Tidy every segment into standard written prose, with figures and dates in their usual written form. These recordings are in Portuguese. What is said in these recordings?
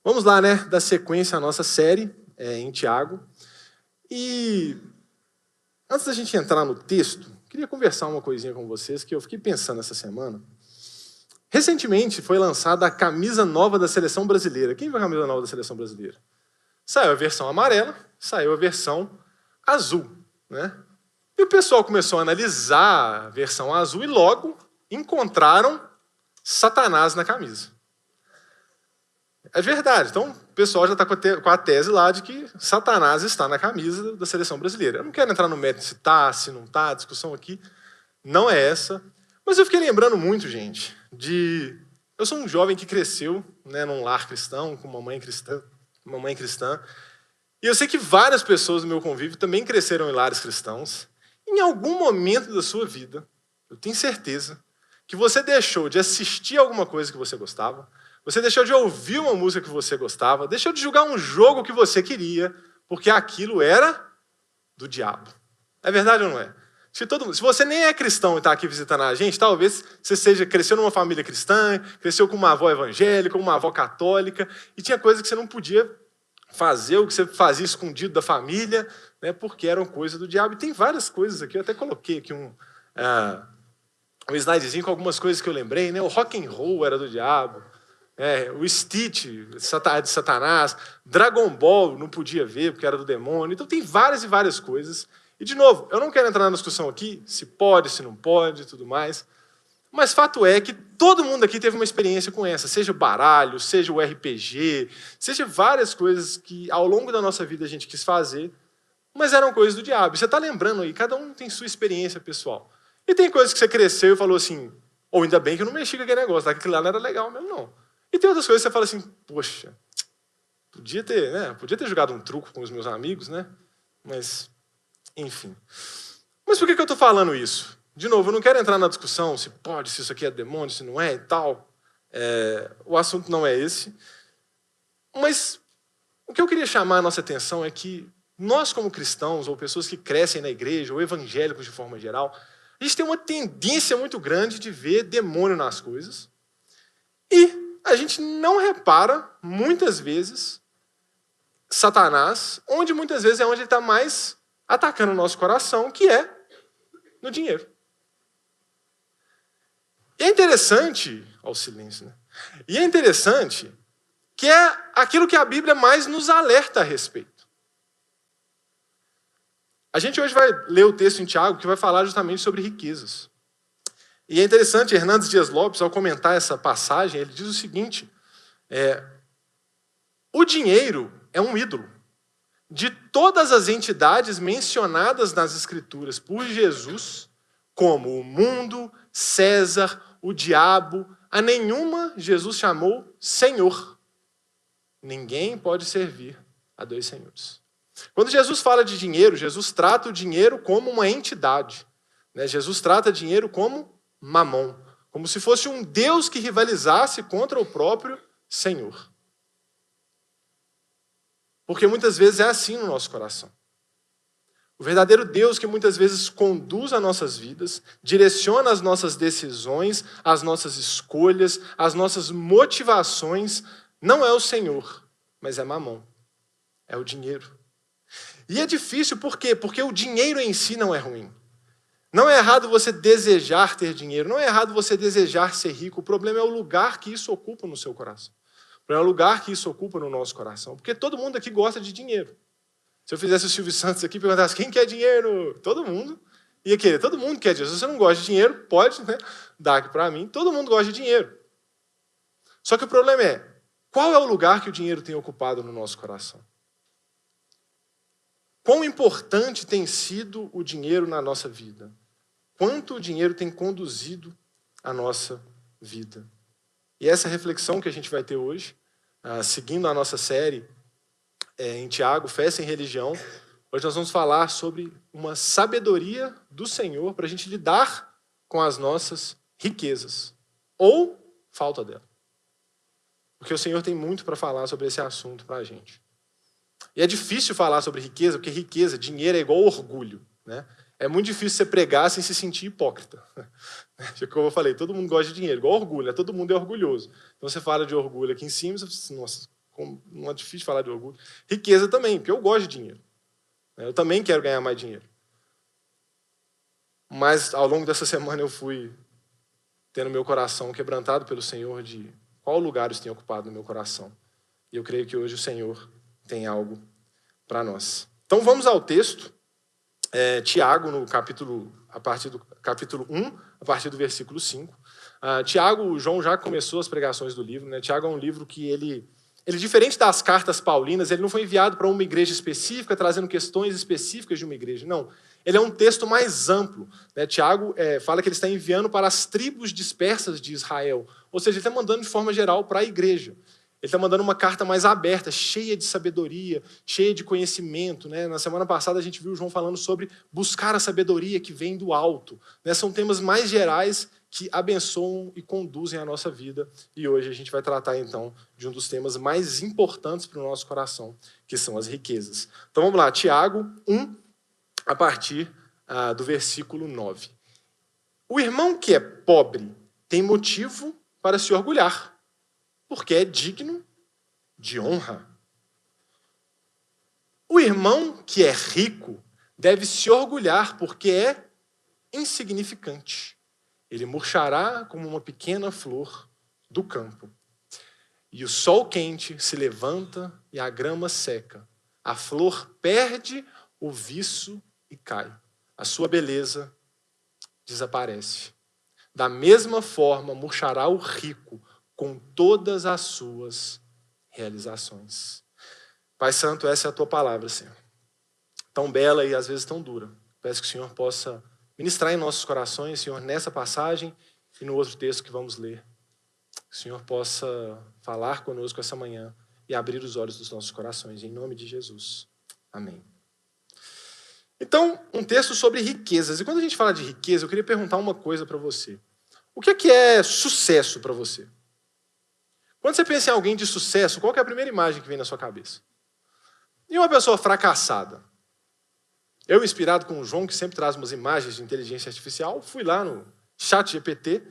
Vamos lá, né? Dar sequência à nossa série em Tiago. E antes da gente entrar no texto, queria conversar uma coisinha com vocês que eu fiquei pensando essa semana. Recentemente foi lançada a camisa nova da Seleção Brasileira. Quem viu a camisa nova da Seleção Brasileira? Saiu a versão amarela, saiu a versão azul, né? E o pessoal começou a analisar a versão azul e logo encontraram Satanás na camisa. É verdade. Então, o pessoal já está com a tese lá de que Satanás está na camisa da Seleção Brasileira. Eu não quero entrar no mérito se está, se não está, a discussão aqui não é essa. Mas eu fiquei lembrando muito, gente, eu sou um jovem que cresceu, né, num lar cristão, com uma mãe cristã, e eu sei que várias pessoas do meu convívio também cresceram em lares cristãos. Em algum momento da sua vida, eu tenho certeza que você deixou de assistir alguma coisa que você gostava, você deixou de ouvir uma música que você gostava, deixou de jogar um jogo que você queria, porque aquilo era do diabo. É verdade ou não é? Se você nem é cristão e está aqui visitando a gente, talvez você cresceu numa família cristã, cresceu com uma avó evangélica, uma avó católica, e tinha coisas que você não podia fazer, o que você fazia escondido da família, né, porque eram coisas do diabo. E tem várias coisas aqui, eu até coloquei aqui um slidezinho com algumas coisas que eu lembrei, né? O rock and roll era do diabo. O Stitch, de Satanás, Dragon Ball não podia ver porque era do demônio. Então tem várias e várias coisas. E, de novo, eu não quero entrar na discussão aqui, se pode, se não pode, tudo mais. Mas fato é que todo mundo aqui teve uma experiência com essa, seja o baralho, seja o RPG, seja várias coisas que ao longo da nossa vida a gente quis fazer, mas eram coisas do diabo. E você está lembrando aí, cada um tem sua experiência pessoal. E tem coisas que você cresceu e falou assim, ou ainda bem que eu não mexi com aquele negócio, tá? Que aquilo lá não era legal mesmo, não. E tem outras coisas que você fala assim, poxa, podia ter jogado um truco com os meus amigos, né? Mas, enfim. Mas por que eu estou falando isso? De novo, eu não quero entrar na discussão se pode, se isso aqui é demônio, se não é e tal. O assunto não é esse. Mas o que eu queria chamar a nossa atenção é que nós, como cristãos, ou pessoas que crescem na igreja, ou evangélicos de forma geral, a gente tem uma tendência muito grande de ver demônio nas coisas. E a gente não repara, muitas vezes, Satanás, onde muitas vezes é onde ele está mais atacando o nosso coração, que é no dinheiro. E é interessante, ao silêncio, né? E é interessante que é aquilo que a Bíblia mais nos alerta a respeito. A gente hoje vai ler o texto em Tiago que vai falar justamente sobre riquezas. E é interessante, Hernandes Dias Lopes, ao comentar essa passagem, ele diz o seguinte, o dinheiro é um ídolo. De todas as entidades mencionadas nas Escrituras por Jesus, como o mundo, César, o diabo, a nenhuma Jesus chamou Senhor. Ninguém pode servir a dois senhores. Quando Jesus fala de dinheiro, Jesus trata o dinheiro como uma entidade. Né? Jesus trata dinheiro como Mamon, como se fosse um Deus que rivalizasse contra o próprio Senhor. Porque muitas vezes é assim no nosso coração. O verdadeiro Deus que muitas vezes conduz as nossas vidas, direciona as nossas decisões, as nossas escolhas, as nossas motivações, não é o Senhor, mas é Mamon, é o dinheiro. E é difícil, por quê? Porque o dinheiro em si não é ruim. Não é errado você desejar ter dinheiro, não é errado você desejar ser rico, o problema é o lugar que isso ocupa no seu coração. O problema é o lugar que isso ocupa no nosso coração, porque todo mundo aqui gosta de dinheiro. Se eu fizesse o Silvio Santos aqui e perguntasse quem quer dinheiro, todo mundo ia querer, todo mundo quer dinheiro. Se você não gosta de dinheiro, pode, né, dar aqui para mim, todo mundo gosta de dinheiro. Só que o problema é, qual é o lugar que o dinheiro tem ocupado no nosso coração? Quão importante tem sido o dinheiro na nossa vida? Quanto o dinheiro tem conduzido a nossa vida? E essa reflexão que a gente vai ter hoje, seguindo a nossa série em Tiago, Fé Sem Religião, hoje nós vamos falar sobre uma sabedoria do Senhor para a gente lidar com as nossas riquezas, ou falta dela. Porque o Senhor tem muito para falar sobre esse assunto para a gente. E é difícil falar sobre riqueza, porque riqueza, dinheiro é igual orgulho, né? É muito difícil você pregar sem se sentir hipócrita. Como eu falei, todo mundo gosta de dinheiro, igual orgulho, né? Todo mundo é orgulhoso. Então você fala de orgulho aqui em cima, você fala assim, nossa, não é difícil falar de orgulho. Riqueza também, porque eu gosto de dinheiro. Eu também quero ganhar mais dinheiro. Mas, ao longo dessa semana, eu fui tendo meu coração quebrantado pelo Senhor de qual lugar isso tem ocupado no meu coração. E eu creio que hoje o Senhor tem algo para nós. Então, vamos ao texto. Tiago, a partir do capítulo 1, a partir do versículo 5. Tiago, o João já começou as pregações do livro. Né? Tiago é um livro que ele, diferente das cartas paulinas, ele não foi enviado para uma igreja específica, trazendo questões específicas de uma igreja. Não, ele é um texto mais amplo. Né? Tiago fala que ele está enviando para as tribos dispersas de Israel. Ou seja, ele está mandando de forma geral para a igreja. Ele está mandando uma carta mais aberta, cheia de sabedoria, cheia de conhecimento. Né? Na semana passada a gente viu o João falando sobre buscar a sabedoria que vem do alto. Né? São temas mais gerais que abençoam e conduzem a nossa vida. E hoje a gente vai tratar, então, de um dos temas mais importantes para o nosso coração, que são as riquezas. Então vamos lá, Tiago 1, a partir do versículo 9. O irmão que é pobre tem motivo para se orgulhar, porque é digno de honra. O irmão que é rico deve se orgulhar, porque é insignificante. Ele murchará como uma pequena flor do campo. E o sol quente se levanta e a grama seca. A flor perde o viço e cai. A sua beleza desaparece. Da mesma forma, murchará o rico com todas as suas realizações. Pai Santo, essa é a tua palavra, Senhor. Tão bela e às vezes tão dura. Peço que o Senhor possa ministrar em nossos corações, Senhor, nessa passagem e no outro texto que vamos ler. Que o Senhor possa falar conosco essa manhã e abrir os olhos dos nossos corações, em nome de Jesus. Amém. Então, um texto sobre riquezas. E quando a gente fala de riqueza, eu queria perguntar uma coisa para você. O que é sucesso para você? Quando você pensa em alguém de sucesso, qual que é a primeira imagem que vem na sua cabeça? E uma pessoa fracassada? Eu, inspirado com o João, que sempre traz umas imagens de inteligência artificial, fui lá no ChatGPT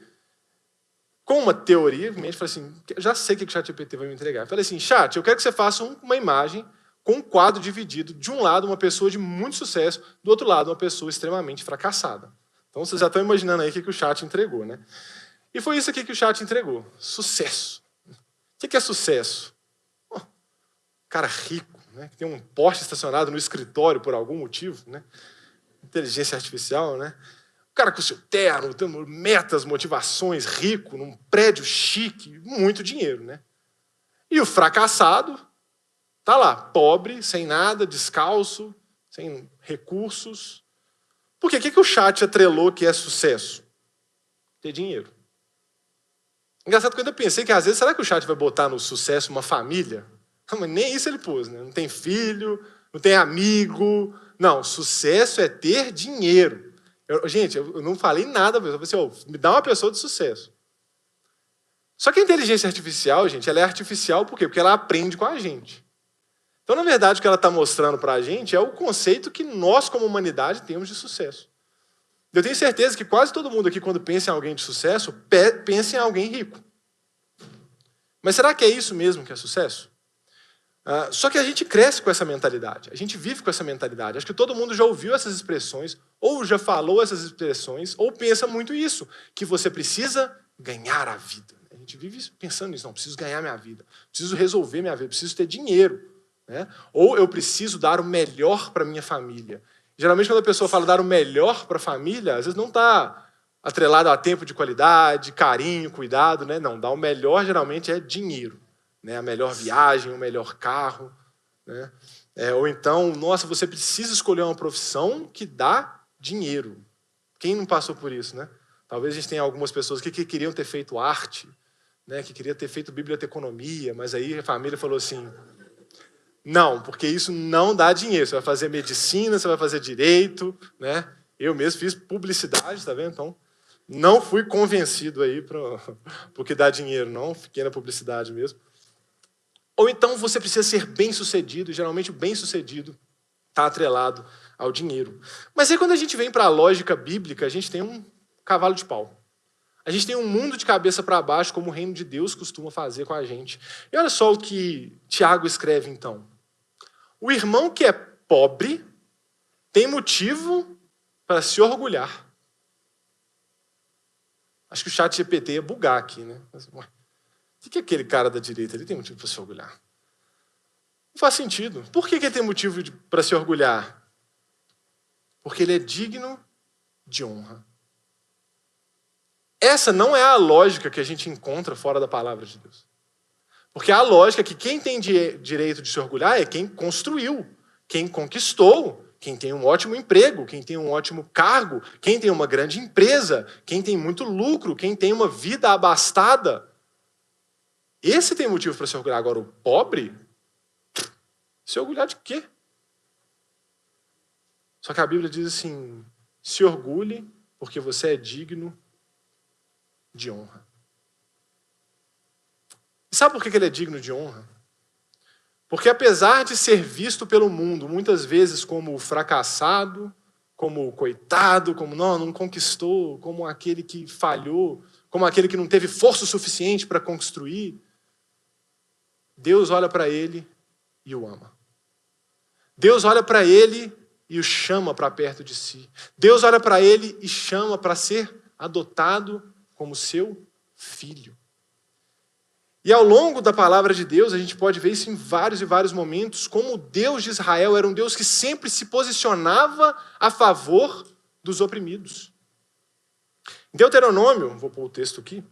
com uma teoria, falei assim, já sei o que o ChatGPT vai me entregar. Falei assim, Chat, eu quero que você faça uma imagem com um quadro dividido. De um lado, uma pessoa de muito sucesso, do outro lado, uma pessoa extremamente fracassada. Então, vocês já estão imaginando aí o que o Chat entregou, né? E foi isso aqui que o Chat entregou. Sucesso. O que é sucesso? Cara rico, né, que tem um Porsche estacionado no escritório por algum motivo, né? Inteligência artificial, né? O cara com o seu terno, tendo metas, motivações, rico, num prédio chique, muito dinheiro, né? E o fracassado tá lá, pobre, sem nada, descalço, sem recursos. Por quê? O que o Chat atrelou que é sucesso? Ter dinheiro. Engraçado que eu ainda pensei que às vezes, será que o Chat vai botar no sucesso uma família? Não, mas nem isso ele pôs, né? Não tem filho, não tem amigo. Não, sucesso é ter dinheiro. Gente, eu não falei nada, eu falei assim, me dá uma pessoa de sucesso. Só que a inteligência artificial, gente, ela é artificial por quê? Porque ela aprende com a gente. Então, na verdade, o que ela está mostrando para a gente é o conceito que nós, como humanidade, temos de sucesso. Eu tenho certeza que quase todo mundo aqui, quando pensa em alguém de sucesso, pensa em alguém rico. Mas será que é isso mesmo que é sucesso? Só que a gente cresce com essa mentalidade, a gente vive com essa mentalidade. Acho que todo mundo já ouviu essas expressões, ou já falou essas expressões, ou pensa muito isso, que você precisa ganhar a vida. A gente vive pensando nisso, não, preciso ganhar minha vida, preciso resolver minha vida, preciso ter dinheiro. Né? Ou eu preciso dar o melhor para minha família. Geralmente, quando a pessoa fala dar o melhor para a família, às vezes não está atrelado a tempo de qualidade, carinho, cuidado. Né? Não, dar o melhor geralmente é dinheiro. Né? A melhor viagem, o melhor carro. Né? Ou então, nossa, você precisa escolher uma profissão que dá dinheiro. Quem não passou por isso? Né? Talvez a gente tenha algumas pessoas que queriam ter feito arte, né? Que queriam ter feito biblioteconomia, mas aí a família falou assim, não, porque isso não dá dinheiro. Você vai fazer medicina, você vai fazer direito, né? Eu mesmo fiz publicidade, tá vendo? Então, não fui convencido aí porque dá dinheiro, não. Fiquei na publicidade mesmo. Ou então você precisa ser bem-sucedido, e geralmente o bem-sucedido está atrelado ao dinheiro. Mas aí quando a gente vem para a lógica bíblica, a gente tem um cavalo de pau. A gente tem um mundo de cabeça para baixo, como o reino de Deus costuma fazer com a gente. E olha só o que Tiago escreve, então. O irmão que é pobre tem motivo para se orgulhar. Acho que o chat GPT ia bugar aqui, né? O que é aquele cara da direita? Ele tem motivo para se orgulhar. Não faz sentido. Por que ele tem motivo para se orgulhar? Porque ele é digno de honra. Essa não é a lógica que a gente encontra fora da palavra de Deus. Porque a lógica é que quem tem direito de se orgulhar é quem construiu, quem conquistou, quem tem um ótimo emprego, quem tem um ótimo cargo, quem tem uma grande empresa, quem tem muito lucro, quem tem uma vida abastada. Esse tem motivo para se orgulhar. Agora, o pobre, se orgulhar de quê? Só que a Bíblia diz assim, se orgulhe porque você é digno de honra. E sabe por que ele é digno de honra? Porque apesar de ser visto pelo mundo muitas vezes como o fracassado, como o coitado, como não conquistou, como aquele que falhou, como aquele que não teve força suficiente para construir, Deus olha para ele e o ama. Deus olha para ele e o chama para perto de si. Deus olha para ele e chama para ser adotado como seu filho. E ao longo da palavra de Deus, a gente pode ver isso em vários e vários momentos, como o Deus de Israel era um Deus que sempre se posicionava a favor dos oprimidos. Em Deuteronômio, vou pôr o texto aqui,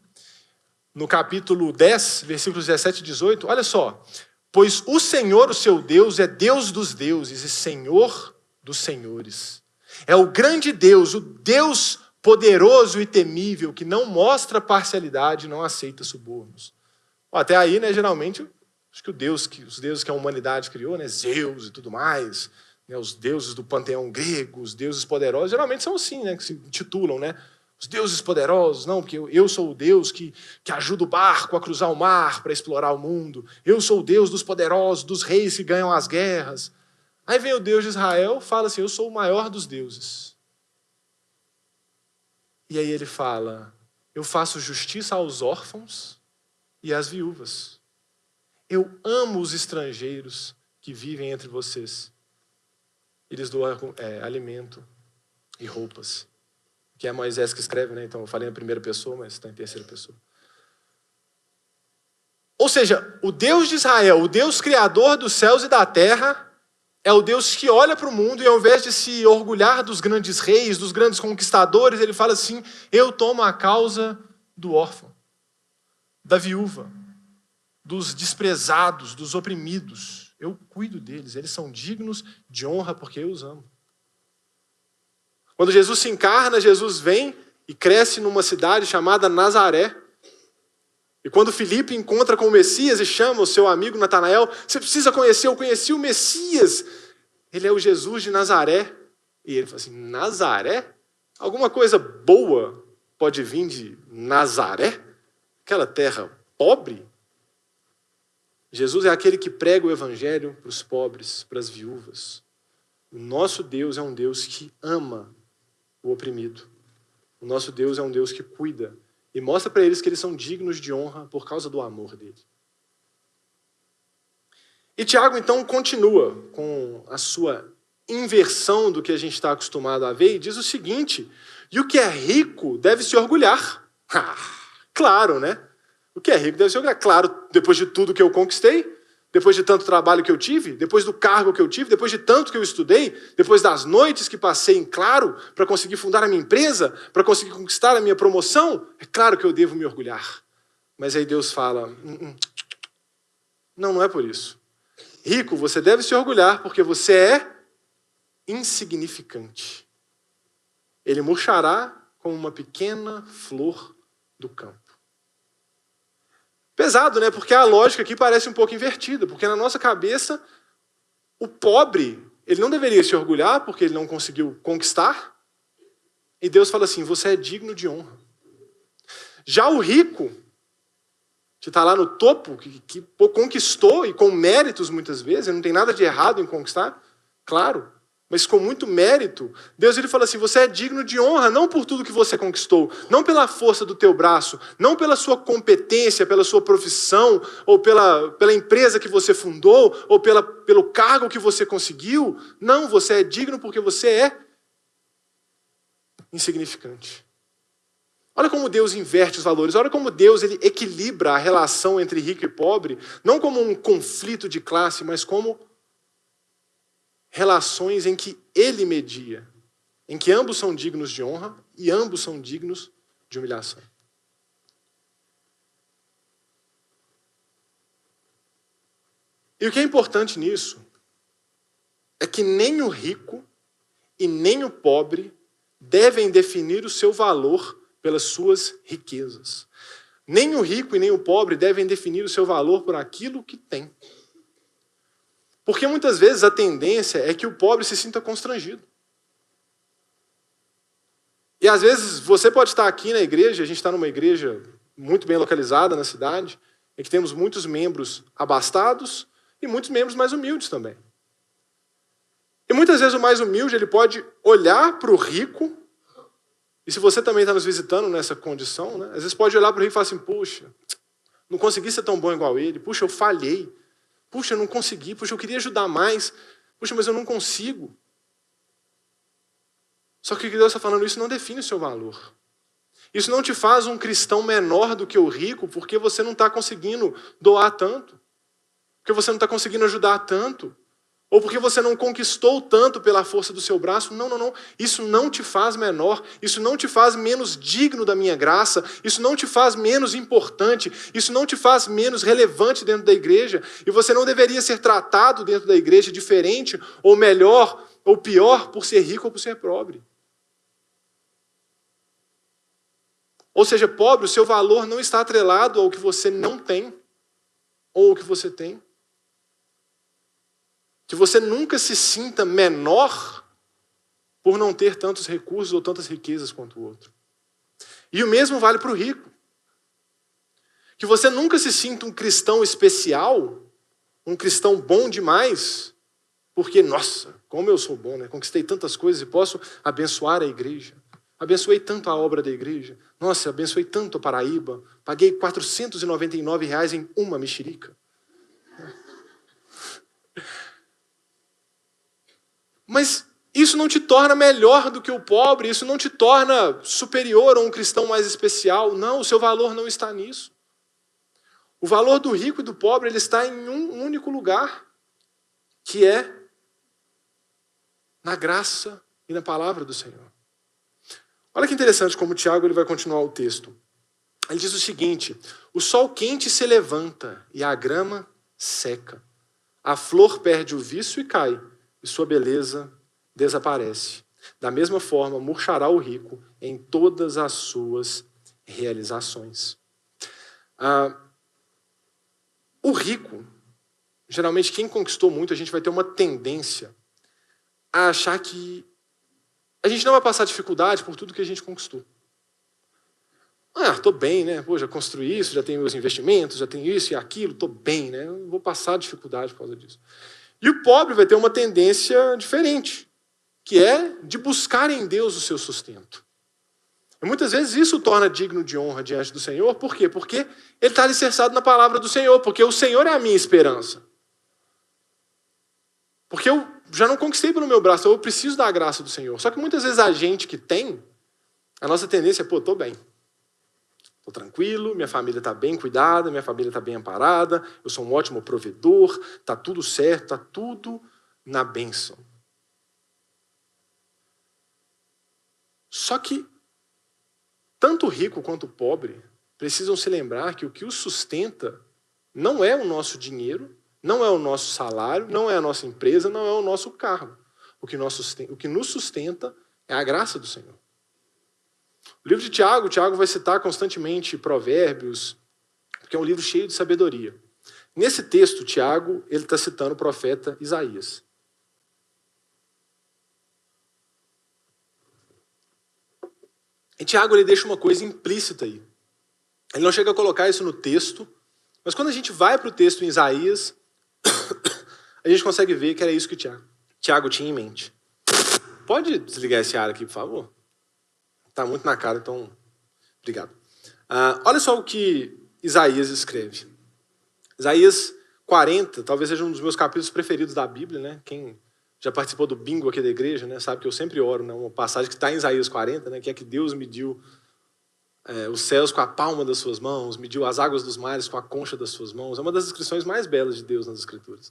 no capítulo 10, versículos 17 e 18, olha só. Pois o Senhor, o seu Deus, é Deus dos deuses e Senhor dos senhores. É o grande Deus, o Deus poderoso e temível, que não mostra parcialidade e não aceita subornos. Até aí, né, geralmente, acho que os deuses que a humanidade criou, né, Zeus e tudo mais, né, os deuses do panteão grego, os deuses poderosos, geralmente são assim, né, que se intitulam, né, os deuses poderosos, não, porque eu sou o Deus que ajuda o barco a cruzar o mar para explorar o mundo, eu sou o Deus dos poderosos, dos reis que ganham as guerras. Aí vem o Deus de Israel, fala assim, eu sou o maior dos deuses. E aí ele fala, eu faço justiça aos órfãos e às viúvas. Eu amo os estrangeiros que vivem entre vocês. E lhes dou alimento e roupas. Que é Moisés que escreve, né? Então eu falei na primeira pessoa, mas está em terceira pessoa. Ou seja, o Deus de Israel, o Deus criador dos céus e da terra, é o Deus que olha para o mundo e ao invés de se orgulhar dos grandes reis, dos grandes conquistadores, ele fala assim, eu tomo a causa do órfão, da viúva, dos desprezados, dos oprimidos. Eu cuido deles, eles são dignos de honra porque eu os amo. Quando Jesus se encarna, Jesus vem e cresce numa cidade chamada Nazaré. E quando Filipe encontra com o Messias e chama o seu amigo Natanael, você precisa conhecer, eu conheci o Messias. Ele é o Jesus de Nazaré. E ele fala assim, Nazaré? Alguma coisa boa pode vir de Nazaré? Aquela terra pobre? Jesus é aquele que prega o evangelho para os pobres, para as viúvas. O nosso Deus é um Deus que ama o oprimido. O nosso Deus é um Deus que cuida e mostra para eles que eles são dignos de honra por causa do amor dele. E Tiago, então, continua com a sua inversão do que a gente está acostumado a ver e diz o seguinte, e o que é rico deve se orgulhar. Claro, né? O que é rico deve se orgulhar. Claro, depois de tudo que eu conquistei, depois de tanto trabalho que eu tive, depois do cargo que eu tive, depois de tanto que eu estudei, depois das noites que passei em claro para conseguir fundar a minha empresa, para conseguir conquistar a minha promoção, é claro que eu devo me orgulhar. Mas aí Deus fala, não é por isso. Rico, você deve se orgulhar porque você é insignificante. Ele murchará como uma pequena flor do campo. Pesado, né? Porque a lógica aqui parece um pouco invertida, porque na nossa cabeça, o pobre, ele não deveria se orgulhar porque ele não conseguiu conquistar, e Deus fala assim, você é digno de honra. Já o rico, que está lá no topo, que conquistou, e com méritos muitas vezes, não tem nada de errado em conquistar, claro, mas com muito mérito, Deus ele fala assim, você é digno de honra, não por tudo que você conquistou, não pela força do teu braço, não pela sua competência, pela sua profissão, ou pela empresa que você fundou, ou pelo cargo que você conseguiu. Não, você é digno porque você é insignificante. Olha como Deus inverte os valores, olha como Deus ele equilibra a relação entre rico e pobre, não como um conflito de classe, mas como relações em que ele media, em que ambos são dignos de honra e ambos são dignos de humilhação. E o que é importante nisso é que nem o rico e nem o pobre devem definir o seu valor pelas suas riquezas. Nem o rico e nem o pobre devem definir o seu valor por aquilo que tem. Porque muitas vezes a tendência é que o pobre se sinta constrangido. E às vezes você pode estar aqui na igreja, a gente está numa igreja muito bem localizada na cidade, em que temos muitos membros abastados e muitos membros mais humildes também. E muitas vezes o mais humilde ele pode olhar para o rico, e se você também está nos visitando nessa condição, né, às vezes pode olhar para o rico e falar assim, puxa, não consegui ser tão bom igual ele, puxa, eu falhei. Puxa, eu não consegui, puxa, eu queria ajudar mais, puxa, mas eu não consigo. Só que o que Deus está falando, isso não define o seu valor. Isso não te faz um cristão menor do que o rico, porque você não está conseguindo doar tanto, porque você não está conseguindo ajudar tanto, ou porque você não conquistou tanto pela força do seu braço. Não, não, não. Isso não te faz menor, isso não te faz menos digno da minha graça, isso não te faz menos importante, isso não te faz menos relevante dentro da igreja, e você não deveria ser tratado dentro da igreja diferente, ou melhor, ou pior, por ser rico ou por ser pobre. Ou seja, pobre, o seu valor não está atrelado ao que você não tem, ou ao que você tem. Que você nunca se sinta menor por não ter tantos recursos ou tantas riquezas quanto o outro. E o mesmo vale para o rico. Que você nunca se sinta um cristão especial, um cristão bom demais, porque, nossa, como eu sou bom, né? Conquistei tantas coisas e posso abençoar a igreja. Abençoei tanto a obra da igreja. Nossa, abençoei tanto a Paraíba. Paguei R$499 em uma mexerica. Mas isso não te torna melhor do que o pobre, isso não te torna superior a um cristão mais especial. Não, o seu valor não está nisso. O valor do rico e do pobre ele está em um único lugar, que é na graça e na palavra do Senhor. Olha que interessante como Tiago ele vai continuar o texto. Ele diz o seguinte, o sol quente se levanta e a grama seca. A flor perde o viço e cai. E sua beleza desaparece. Da mesma forma, murchará o rico em todas as suas realizações. O rico, geralmente quem conquistou muito, a gente vai ter uma tendência a achar que a gente não vai passar dificuldade por tudo que a gente conquistou. Estou bem, né? Pô, já construí isso, já tenho meus investimentos, já tenho isso e aquilo, estou bem, né? Não vou passar dificuldade por causa disso. E o pobre vai ter uma tendência diferente, que é de buscar em Deus o seu sustento. E muitas vezes isso o torna digno de honra diante do Senhor. Por quê? Porque ele está alicerçado na palavra do Senhor, porque o Senhor é a minha esperança. Porque eu já não conquistei pelo meu braço, eu preciso da graça do Senhor. Só que muitas vezes a gente que tem, a nossa tendência é, estou bem. Estou tranquilo, minha família está bem cuidada, minha família está bem amparada, eu sou um ótimo provedor, está tudo certo, está tudo na bênção. Só que tanto o rico quanto o pobre precisam se lembrar que o que os sustenta não é o nosso dinheiro, não é o nosso salário, não é a nossa empresa, não é o nosso cargo. O que nos sustenta é a graça do Senhor. O livro de Tiago vai citar constantemente Provérbios, porque é um livro cheio de sabedoria. Nesse texto, Tiago ele está citando o profeta Isaías. E Tiago ele deixa uma coisa implícita aí. Ele não chega a colocar isso no texto, mas quando a gente vai para o texto em Isaías, a gente consegue ver que era isso que Tiago tinha em mente. Pode desligar esse ar aqui, por favor? Está muito na cara, então... Obrigado. Olha só o que Isaías escreve. Isaías 40, talvez seja um dos meus capítulos preferidos da Bíblia, né? Quem já participou do bingo aqui da igreja, né, sabe que eu sempre oro, né? Uma passagem que está em Isaías 40, né, que é que Deus mediu os céus com a palma das suas mãos, mediu as águas dos mares com a concha das suas mãos. É uma das descrições mais belas de Deus nas Escrituras.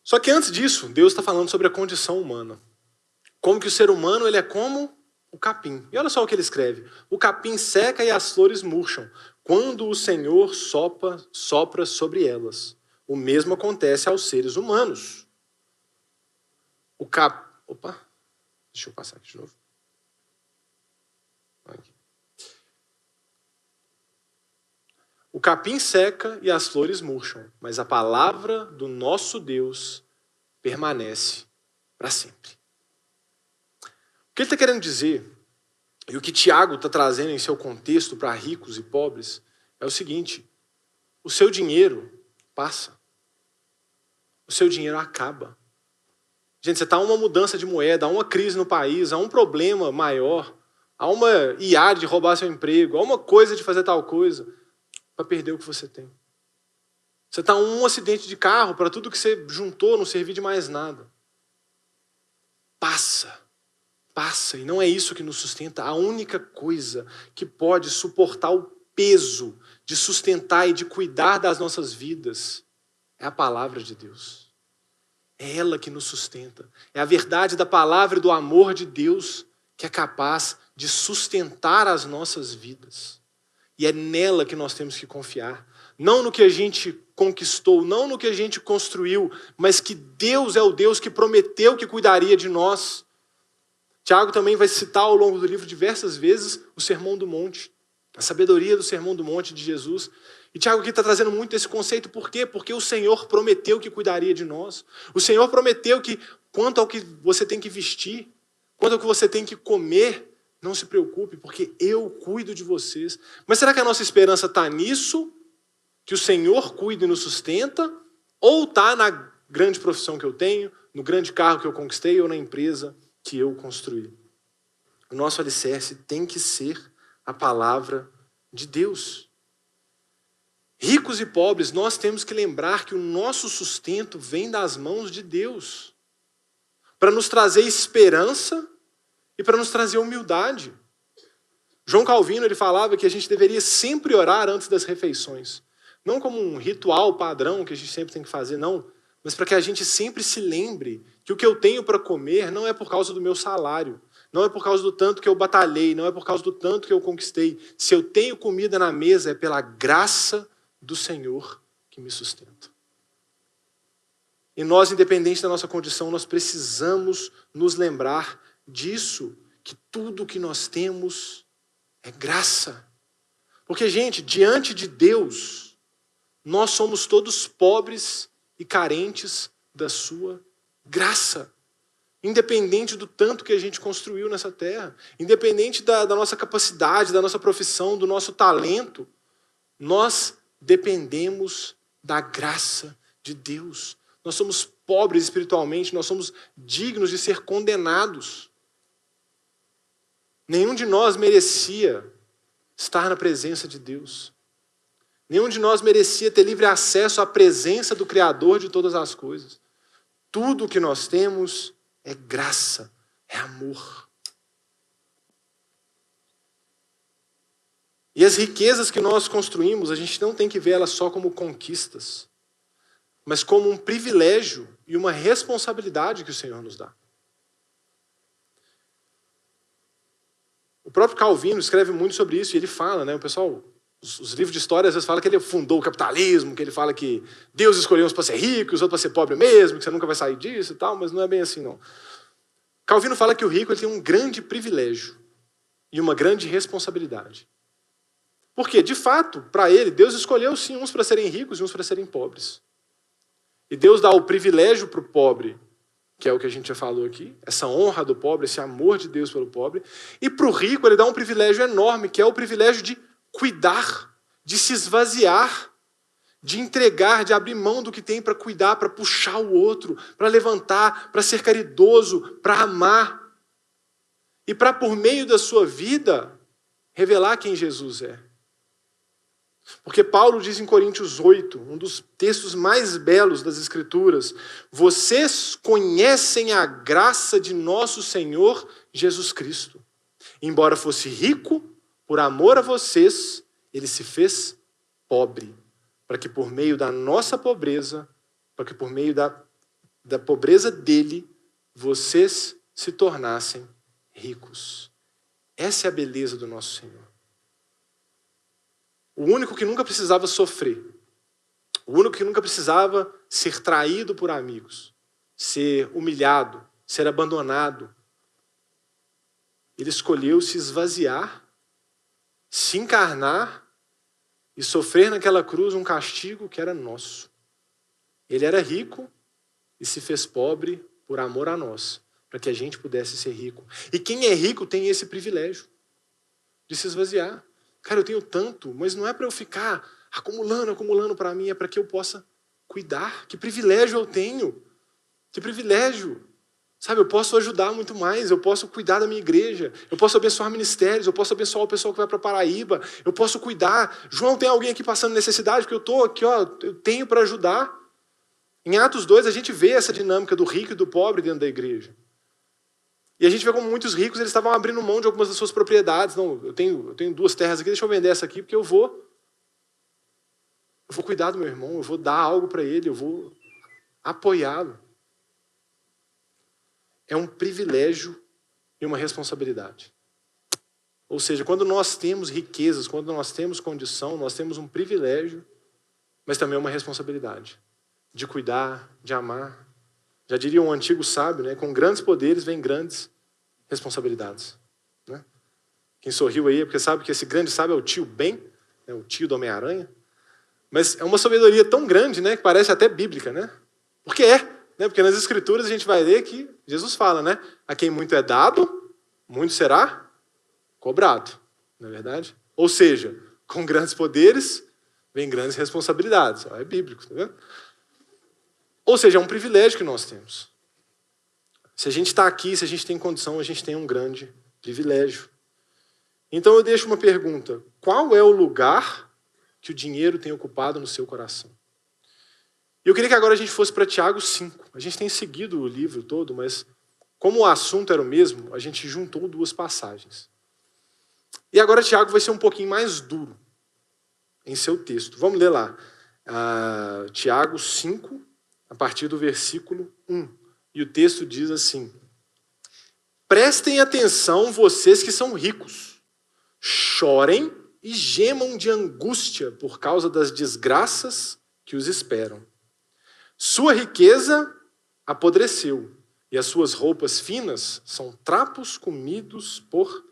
Só que antes disso, Deus está falando sobre a condição humana. Como que o ser humano ele é como o capim. E olha só o que ele escreve. O capim seca e as flores murcham, quando o Senhor sopra sobre elas. O mesmo acontece aos seres humanos. Opa, deixa eu passar aqui de novo. Aqui. O capim seca e as flores murcham, mas a palavra do nosso Deus permanece para sempre. O que ele está querendo dizer, e o que Tiago está trazendo em seu contexto para ricos e pobres, é o seguinte: o seu dinheiro passa. O seu dinheiro acaba. Gente, você está a uma mudança de moeda, há uma crise no país, há um problema maior, há uma IA de roubar seu emprego, há uma coisa de fazer tal coisa, para perder o que você tem. Você está a um acidente de carro, para tudo que você juntou não servir de mais nada. Passa, e não é isso que nos sustenta. A única coisa que pode suportar o peso de sustentar e de cuidar das nossas vidas é a palavra de Deus. É ela que nos sustenta. É a verdade da palavra e do amor de Deus que é capaz de sustentar as nossas vidas. E é nela que nós temos que confiar. Não no que a gente conquistou, não no que a gente construiu, mas que Deus é o Deus que prometeu que cuidaria de nós. Tiago também vai citar ao longo do livro diversas vezes o Sermão do Monte, a sabedoria do Sermão do Monte de Jesus. E Tiago aqui está trazendo muito esse conceito. Por quê? Porque o Senhor prometeu que cuidaria de nós. O Senhor prometeu que, quanto ao que você tem que vestir, quanto ao que você tem que comer, não se preocupe, porque eu cuido de vocês. Mas será que a nossa esperança está nisso? Que o Senhor cuida e nos sustenta? Ou está na grande profissão que eu tenho, no grande carro que eu conquistei ou na empresa que eu construí? O nosso alicerce tem que ser a palavra de Deus. Ricos e pobres, nós temos que lembrar que o nosso sustento vem das mãos de Deus, para nos trazer esperança e para nos trazer humildade. João Calvino ele falava que a gente deveria sempre orar antes das refeições. Não como um ritual padrão que a gente sempre tem que fazer, não. Mas para que a gente sempre se lembre que o que eu tenho para comer não é por causa do meu salário, não é por causa do tanto que eu batalhei, não é por causa do tanto que eu conquistei. Se eu tenho comida na mesa, é pela graça do Senhor que me sustenta. E nós, independente da nossa condição, nós precisamos nos lembrar disso, que tudo que nós temos é graça. Porque, gente, diante de Deus, nós somos todos pobres e carentes da sua graça. Independente do tanto que a gente construiu nessa terra, independente da nossa capacidade, da nossa profissão, do nosso talento, nós dependemos da graça de Deus. Nós somos pobres espiritualmente, nós somos dignos de ser condenados. Nenhum de nós merecia estar na presença de Deus. Nenhum de nós merecia ter livre acesso à presença do Criador de todas as coisas. Tudo o que nós temos é graça, é amor. E as riquezas que nós construímos, a gente não tem que ver elas só como conquistas, mas como um privilégio e uma responsabilidade que o Senhor nos dá. O próprio Calvino escreve muito sobre isso, e ele fala, né, o pessoal, os livros de história às vezes falam que ele fundou o capitalismo, que ele fala que Deus escolheu uns para ser ricos, outros para ser pobre mesmo, que você nunca vai sair disso e tal, mas não é bem assim não. Calvino fala que o rico ele tem um grande privilégio e uma grande responsabilidade. Porque, de fato, para ele, Deus escolheu sim uns para serem ricos e uns para serem pobres. E Deus dá o privilégio para o pobre, que é o que a gente já falou aqui, essa honra do pobre, esse amor de Deus pelo pobre. E para o rico ele dá um privilégio enorme, que é o privilégio de cuidar, de se esvaziar, de entregar, de abrir mão do que tem para cuidar, para puxar o outro, para levantar, para ser caridoso, para amar. E para, por meio da sua vida, revelar quem Jesus é. Porque Paulo diz em Coríntios 8, um dos textos mais belos das Escrituras, vocês conhecem a graça de nosso Senhor Jesus Cristo. Embora fosse rico, por amor a vocês, ele se fez pobre, para que por meio da nossa pobreza, para que por meio da pobreza dele, vocês se tornassem ricos. Essa é a beleza do nosso Senhor. O único que nunca precisava sofrer, o único que nunca precisava ser traído por amigos, ser humilhado, ser abandonado. Ele escolheu se esvaziar, se encarnar e sofrer naquela cruz um castigo que era nosso. Ele era rico e se fez pobre por amor a nós, para que a gente pudesse ser rico. E quem é rico tem esse privilégio de se esvaziar. Cara, eu tenho tanto, mas não é para eu ficar acumulando para mim, é para que eu possa cuidar. Que privilégio eu tenho. Que privilégio. Sabe, eu posso ajudar muito mais, eu posso cuidar da minha igreja, eu posso abençoar ministérios, eu posso abençoar o pessoal que vai para Paraíba, eu posso cuidar. João, tem alguém aqui passando necessidade, porque eu estou aqui, eu tenho para ajudar. Em Atos 2, a gente vê essa dinâmica do rico e do pobre dentro da igreja. E a gente vê como muitos ricos eles estavam abrindo mão de algumas das suas propriedades. Não, eu tenho 2 terras aqui, deixa eu vender essa aqui, porque eu vou cuidar do meu irmão, eu vou dar algo para ele, eu vou apoiá-lo. É um privilégio e uma responsabilidade. Ou seja, quando nós temos riquezas, quando nós temos condição, nós temos um privilégio, mas também uma responsabilidade de cuidar, de amar. Já diria um antigo sábio, né? Com grandes poderes vem grandes responsabilidades. Né? Quem sorriu aí é porque sabe que esse grande sábio é o tio Ben, né? O tio do Homem-Aranha. Mas é uma sabedoria tão grande, né? Que parece até bíblica, né? Porque é, né? Porque nas Escrituras a gente vai ler que Jesus fala, né? A quem muito é dado, muito será cobrado. Não é verdade? Ou seja, com grandes poderes vem grandes responsabilidades. É bíblico, tá vendo? Ou seja, é um privilégio que nós temos. Se a gente está aqui, se a gente tem condição, a gente tem um grande privilégio. Então eu deixo uma pergunta. Qual é o lugar que o dinheiro tem ocupado no seu coração? E eu queria que agora a gente fosse para Tiago 5. A gente tem seguido o livro todo, mas como o assunto era o mesmo, a gente juntou 2 passagens. E agora Tiago vai ser um pouquinho mais duro em seu texto. Vamos ler lá. Tiago 5, a partir do versículo 1. E o texto diz assim: prestem atenção vocês que são ricos, chorem e gemam de angústia por causa das desgraças que os esperam. Sua riqueza apodreceu, e as suas roupas finas são trapos comidos por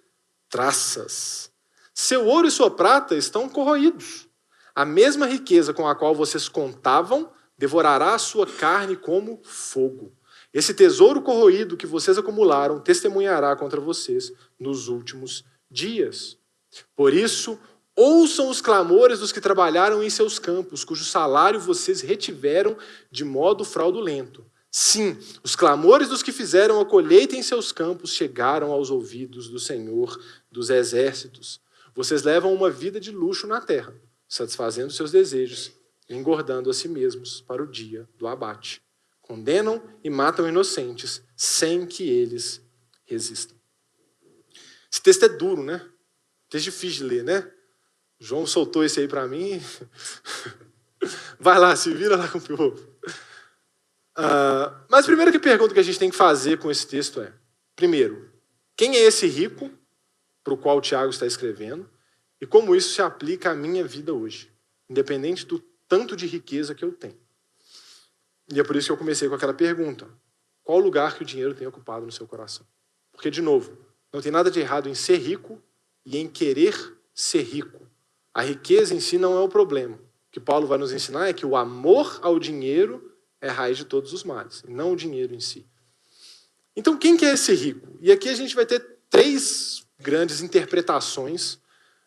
traças. Seu ouro e sua prata estão corroídos. A mesma riqueza com a qual vocês contavam devorará a sua carne como fogo. Esse tesouro corroído que vocês acumularam testemunhará contra vocês nos últimos dias. Por isso, ouçam os clamores dos que trabalharam em seus campos, cujo salário vocês retiveram de modo fraudulento. Sim, os clamores dos que fizeram a colheita em seus campos chegaram aos ouvidos do Senhor dos Exércitos. Vocês levam uma vida de luxo na terra, satisfazendo seus desejos, engordando a si mesmos para o dia do abate. Condenam e matam inocentes, sem que eles resistam. Esse texto é duro, né? Texto difícil de ler, né? João soltou esse aí para mim. Vai lá, se vira lá com o povo. Mas a primeira pergunta que a gente tem que fazer com esse texto é, primeiro, quem é esse rico para o qual o Tiago está escrevendo e como isso se aplica à minha vida hoje, independente do tanto de riqueza que eu tenho. E é por isso que eu comecei com aquela pergunta. Qual o lugar que o dinheiro tem ocupado no seu coração? Porque, de novo, não tem nada de errado em ser rico e em querer ser rico. A riqueza em si não é o problema. O que Paulo vai nos ensinar é que o amor ao dinheiro é a raiz de todos os males, e não o dinheiro em si. Então, quem que é esse rico? E aqui a gente vai ter 3 grandes interpretações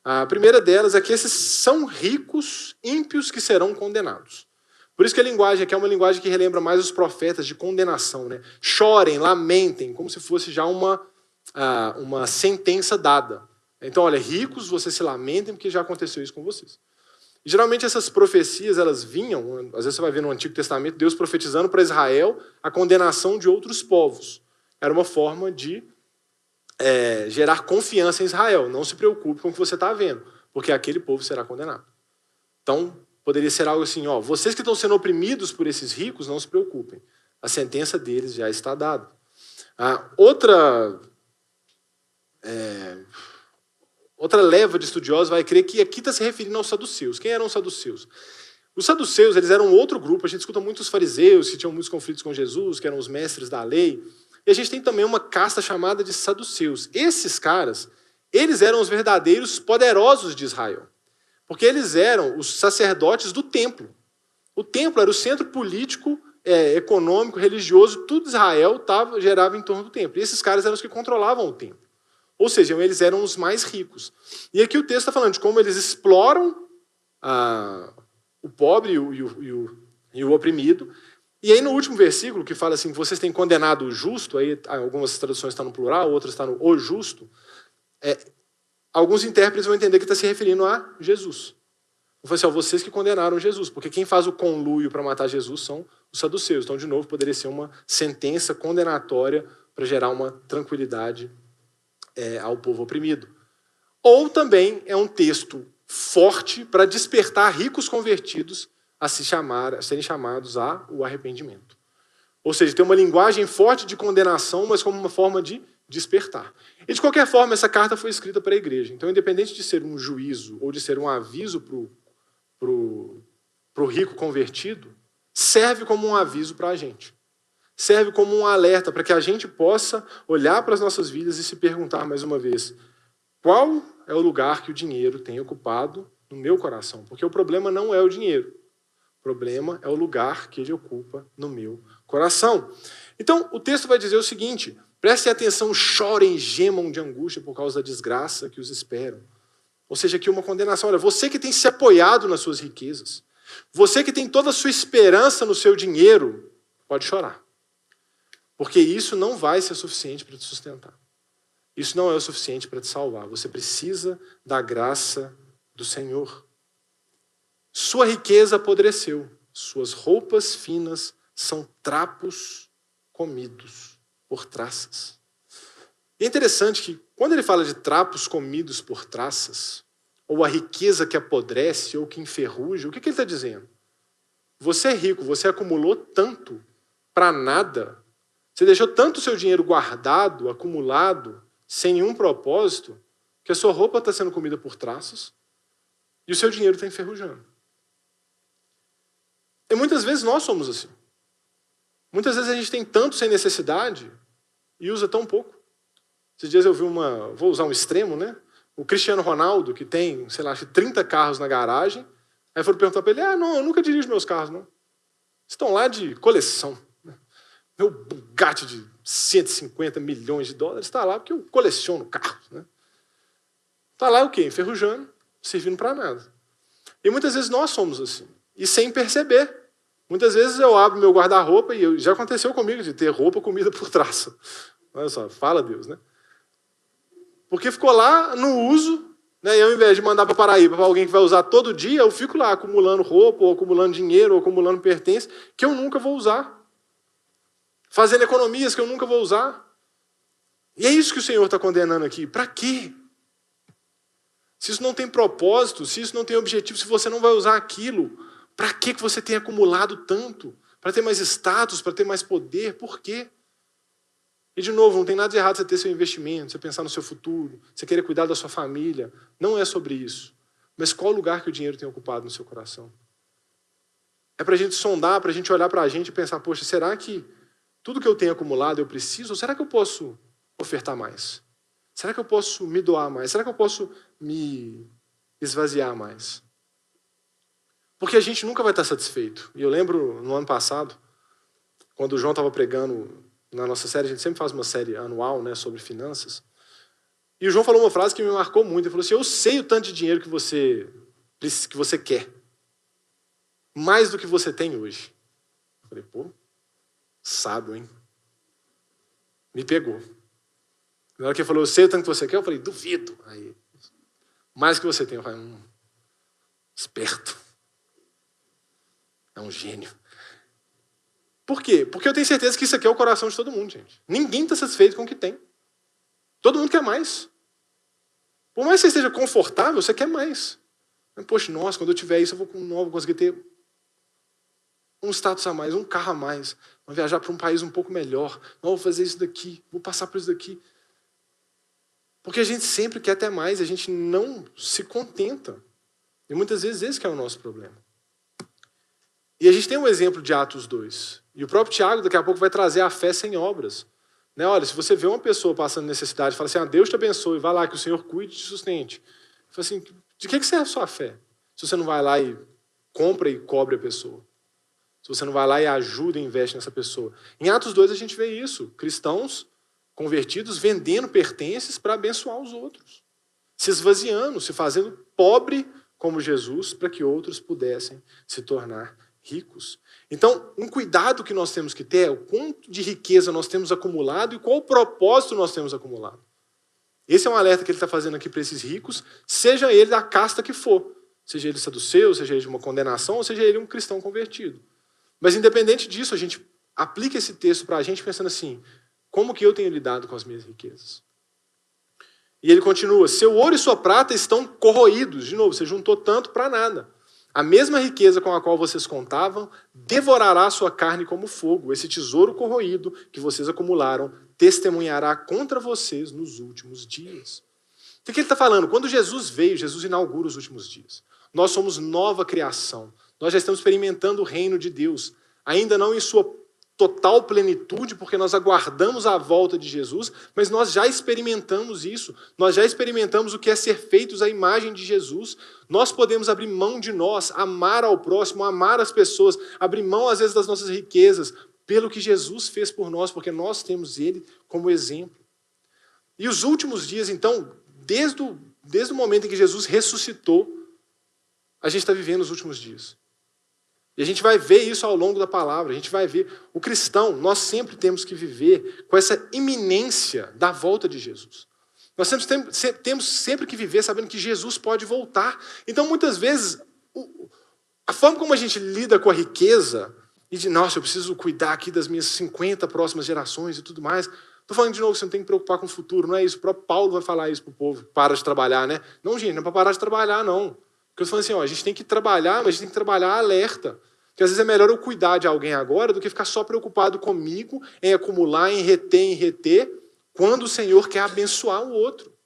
A primeira delas é que esses são ricos, ímpios que serão condenados. Por isso que a linguagem aqui é uma linguagem que relembra mais os profetas de condenação, né? Chorem, lamentem, como se fosse já uma sentença dada. Então, olha, ricos, vocês se lamentem porque já aconteceu isso com vocês. E, geralmente essas profecias, elas vinham, às vezes você vai ver no Antigo Testamento, Deus profetizando para Israel a condenação de outros povos. Era uma forma de gerar confiança em Israel. Não se preocupe com o que você está vendo, porque aquele povo será condenado. Então, poderia ser algo assim, ó, vocês que estão sendo oprimidos por esses ricos, não se preocupem. A sentença deles já está dada. Outra leva de estudiosos vai crer que aqui está se referindo aos saduceus. Quem eram os saduceus? Os saduceus, eles eram outro grupo. A gente escuta muito os fariseus, que tinham muitos conflitos com Jesus, que eram os mestres da lei. E a gente tem também uma casta chamada de saduceus. Esses caras, eles eram os verdadeiros poderosos de Israel. Porque eles eram os sacerdotes do templo. O templo era o centro político, econômico, religioso, tudo Israel gerava em torno do templo. E esses caras eram os que controlavam o templo. Ou seja, eles eram os mais ricos. E aqui o texto está falando de como eles exploram o pobre e o oprimido. E aí no último versículo, que fala assim, vocês têm condenado o justo, aí algumas traduções estão no plural, outras estão no o justo, alguns intérpretes vão entender que está se referindo a Jesus. Vou falar assim, vocês que condenaram Jesus, porque quem faz o conluio para matar Jesus são os saduceus. Então, de novo, poderia ser uma sentença condenatória para gerar uma tranquilidade ao povo oprimido. Ou também é um texto forte para despertar ricos convertidos a serem chamados ao arrependimento. Ou seja, tem uma linguagem forte de condenação, mas como uma forma de despertar. E de qualquer forma, essa carta foi escrita para a igreja. Então, independente de ser um juízo ou de ser um aviso para o rico convertido, serve como um aviso para a gente. Serve como um alerta para que a gente possa olhar para as nossas vidas e se perguntar mais uma vez, qual é o lugar que o dinheiro tem ocupado no meu coração? Porque o problema não é o dinheiro. O problema é o lugar que ele ocupa no meu coração. Então, o texto vai dizer o seguinte, prestem atenção, chorem, gemam de angústia por causa da desgraça que os esperam. Ou seja, aqui uma condenação. Olha, você que tem se apoiado nas suas riquezas, você que tem toda a sua esperança no seu dinheiro, pode chorar. Porque isso não vai ser suficiente para te sustentar. Isso não é o suficiente para te salvar. Você precisa da graça do Senhor. Sua riqueza apodreceu. Suas roupas finas são trapos comidos por traças. E é interessante que, quando ele fala de trapos comidos por traças, ou a riqueza que apodrece, ou que enferruja, o que ele está dizendo? Você é rico, você acumulou tanto para nada, você deixou tanto o seu dinheiro guardado, acumulado, sem nenhum propósito, que a sua roupa está sendo comida por traços e o seu dinheiro está enferrujando. E muitas vezes nós somos assim. Muitas vezes a gente tem tanto sem necessidade e usa tão pouco. Esses dias eu vi vou usar um extremo, né? O Cristiano Ronaldo, que tem, sei lá, acho que 30 carros na garagem, aí foram perguntar para ele, não, eu nunca dirijo meus carros, não. Estão lá de coleção. Meu Bugatti de 150 milhões de dólares está lá porque eu coleciono carros. Né? Está lá o quê? Enferrujando, servindo para nada. E muitas vezes nós somos assim. E sem perceber. Muitas vezes eu abro meu guarda-roupa e já aconteceu comigo de ter roupa comida por traça. Olha só, fala Deus, né? Porque ficou lá no uso, né? E ao invés de mandar para Paraíba para alguém que vai usar todo dia, eu fico lá acumulando roupa, ou acumulando dinheiro, ou acumulando pertences que eu nunca vou usar. Fazendo economias que eu nunca vou usar. E é isso que o Senhor está condenando aqui. Para quê? Se isso não tem propósito, se isso não tem objetivo, se você não vai usar aquilo, para que você tem acumulado tanto? Para ter mais status, para ter mais poder? Por quê? E de novo, não tem nada de errado você ter seu investimento, você pensar no seu futuro, você querer cuidar da sua família. Não é sobre isso. Mas qual lugar que o dinheiro tem ocupado no seu coração? É para a gente sondar, para a gente olhar para a gente e pensar, poxa, será que tudo que eu tenho acumulado eu preciso? Ou será que eu posso ofertar mais? Será que eu posso me doar mais? Será que eu posso me esvaziar mais? Porque a gente nunca vai estar satisfeito. E eu lembro, no ano passado, quando o João estava pregando na nossa série, a gente sempre faz uma série anual, né, sobre finanças. E o João falou uma frase que me marcou muito. Ele falou assim, eu sei o tanto de dinheiro que você quer. Mais do que você tem hoje. Eu falei, pô, sábio, hein? Me pegou. Na hora que ele falou, eu sei o tanto que você quer, eu falei, duvido. Aí, mais que você tem. Eu falei, esperto. É um gênio. Por quê? Porque eu tenho certeza que isso aqui é o coração de todo mundo, gente. Ninguém está satisfeito com o que tem. Todo mundo quer mais. Por mais que você esteja confortável, você quer mais. Poxa, nossa, quando eu tiver isso, eu vou conseguir ter um status a mais, um carro a mais. Vou viajar para um país um pouco melhor. Não, vou fazer isso daqui, vou passar por isso daqui. Porque a gente sempre quer ter mais, a gente não se contenta. E muitas vezes esse que é o nosso problema. E a gente tem um exemplo de Atos 2. E o próprio Tiago daqui a pouco vai trazer a fé sem obras. Né? Olha, se você vê uma pessoa passando necessidade, fala assim, Deus te abençoe, vai lá que o Senhor cuide e te sustente. Fala assim, de que serve a sua fé? Se você não vai lá e compra e cobre a pessoa. Se você não vai lá e ajuda e investe nessa pessoa. Em Atos 2 a gente vê isso. Cristãos convertidos vendendo pertences para abençoar os outros. Se esvaziando, se fazendo pobre como Jesus, para que outros pudessem se tornar ricos. Então, um cuidado que nós temos que ter é o quanto de riqueza nós temos acumulado e qual o propósito nós temos acumulado. Esse é um alerta que ele está fazendo aqui para esses ricos, seja ele da casta que for. Seja ele saduceu, seja ele de uma condenação, ou seja ele um cristão convertido. Mas independente disso, a gente aplica esse texto para a gente pensando assim, como que eu tenho lidado com as minhas riquezas? E ele continua, seu ouro e sua prata estão corroídos. De novo, você juntou tanto para nada. A mesma riqueza com a qual vocês contavam devorará a sua carne como fogo. Esse tesouro corroído que vocês acumularam testemunhará contra vocês nos últimos dias. O que ele está falando? Quando Jesus veio, Jesus inaugura os últimos dias. Nós somos nova criação. Nós já estamos experimentando o reino de Deus. Ainda não em sua total plenitude, porque nós aguardamos a volta de Jesus, mas nós já experimentamos isso. Nós já experimentamos o que é ser feitos à imagem de Jesus. Nós podemos abrir mão de nós, amar ao próximo, amar as pessoas, abrir mão às vezes das nossas riquezas, pelo que Jesus fez por nós, porque nós temos Ele como exemplo. E os últimos dias, então, desde o momento em que Jesus ressuscitou, a gente está vivendo os últimos dias. E a gente vai ver isso ao longo da palavra, a gente vai ver. O cristão, nós sempre temos que viver com essa iminência da volta de Jesus. Nós temos sempre que viver sabendo que Jesus pode voltar. Então, muitas vezes, a forma como a gente lida com a riqueza, e de, nossa, eu preciso cuidar aqui das minhas 50 próximas gerações e tudo mais. Estou falando de novo que você não tem que preocupar com o futuro, não é isso. O próprio Paulo vai falar isso para o povo, para de trabalhar, né? Não, gente, não é para parar de trabalhar, não. Porque eu estou falando assim, a gente tem que trabalhar, mas a gente tem que trabalhar alerta. Porque às vezes é melhor eu cuidar de alguém agora do que ficar só preocupado comigo, em acumular, em reter, quando o Senhor quer abençoar o outro.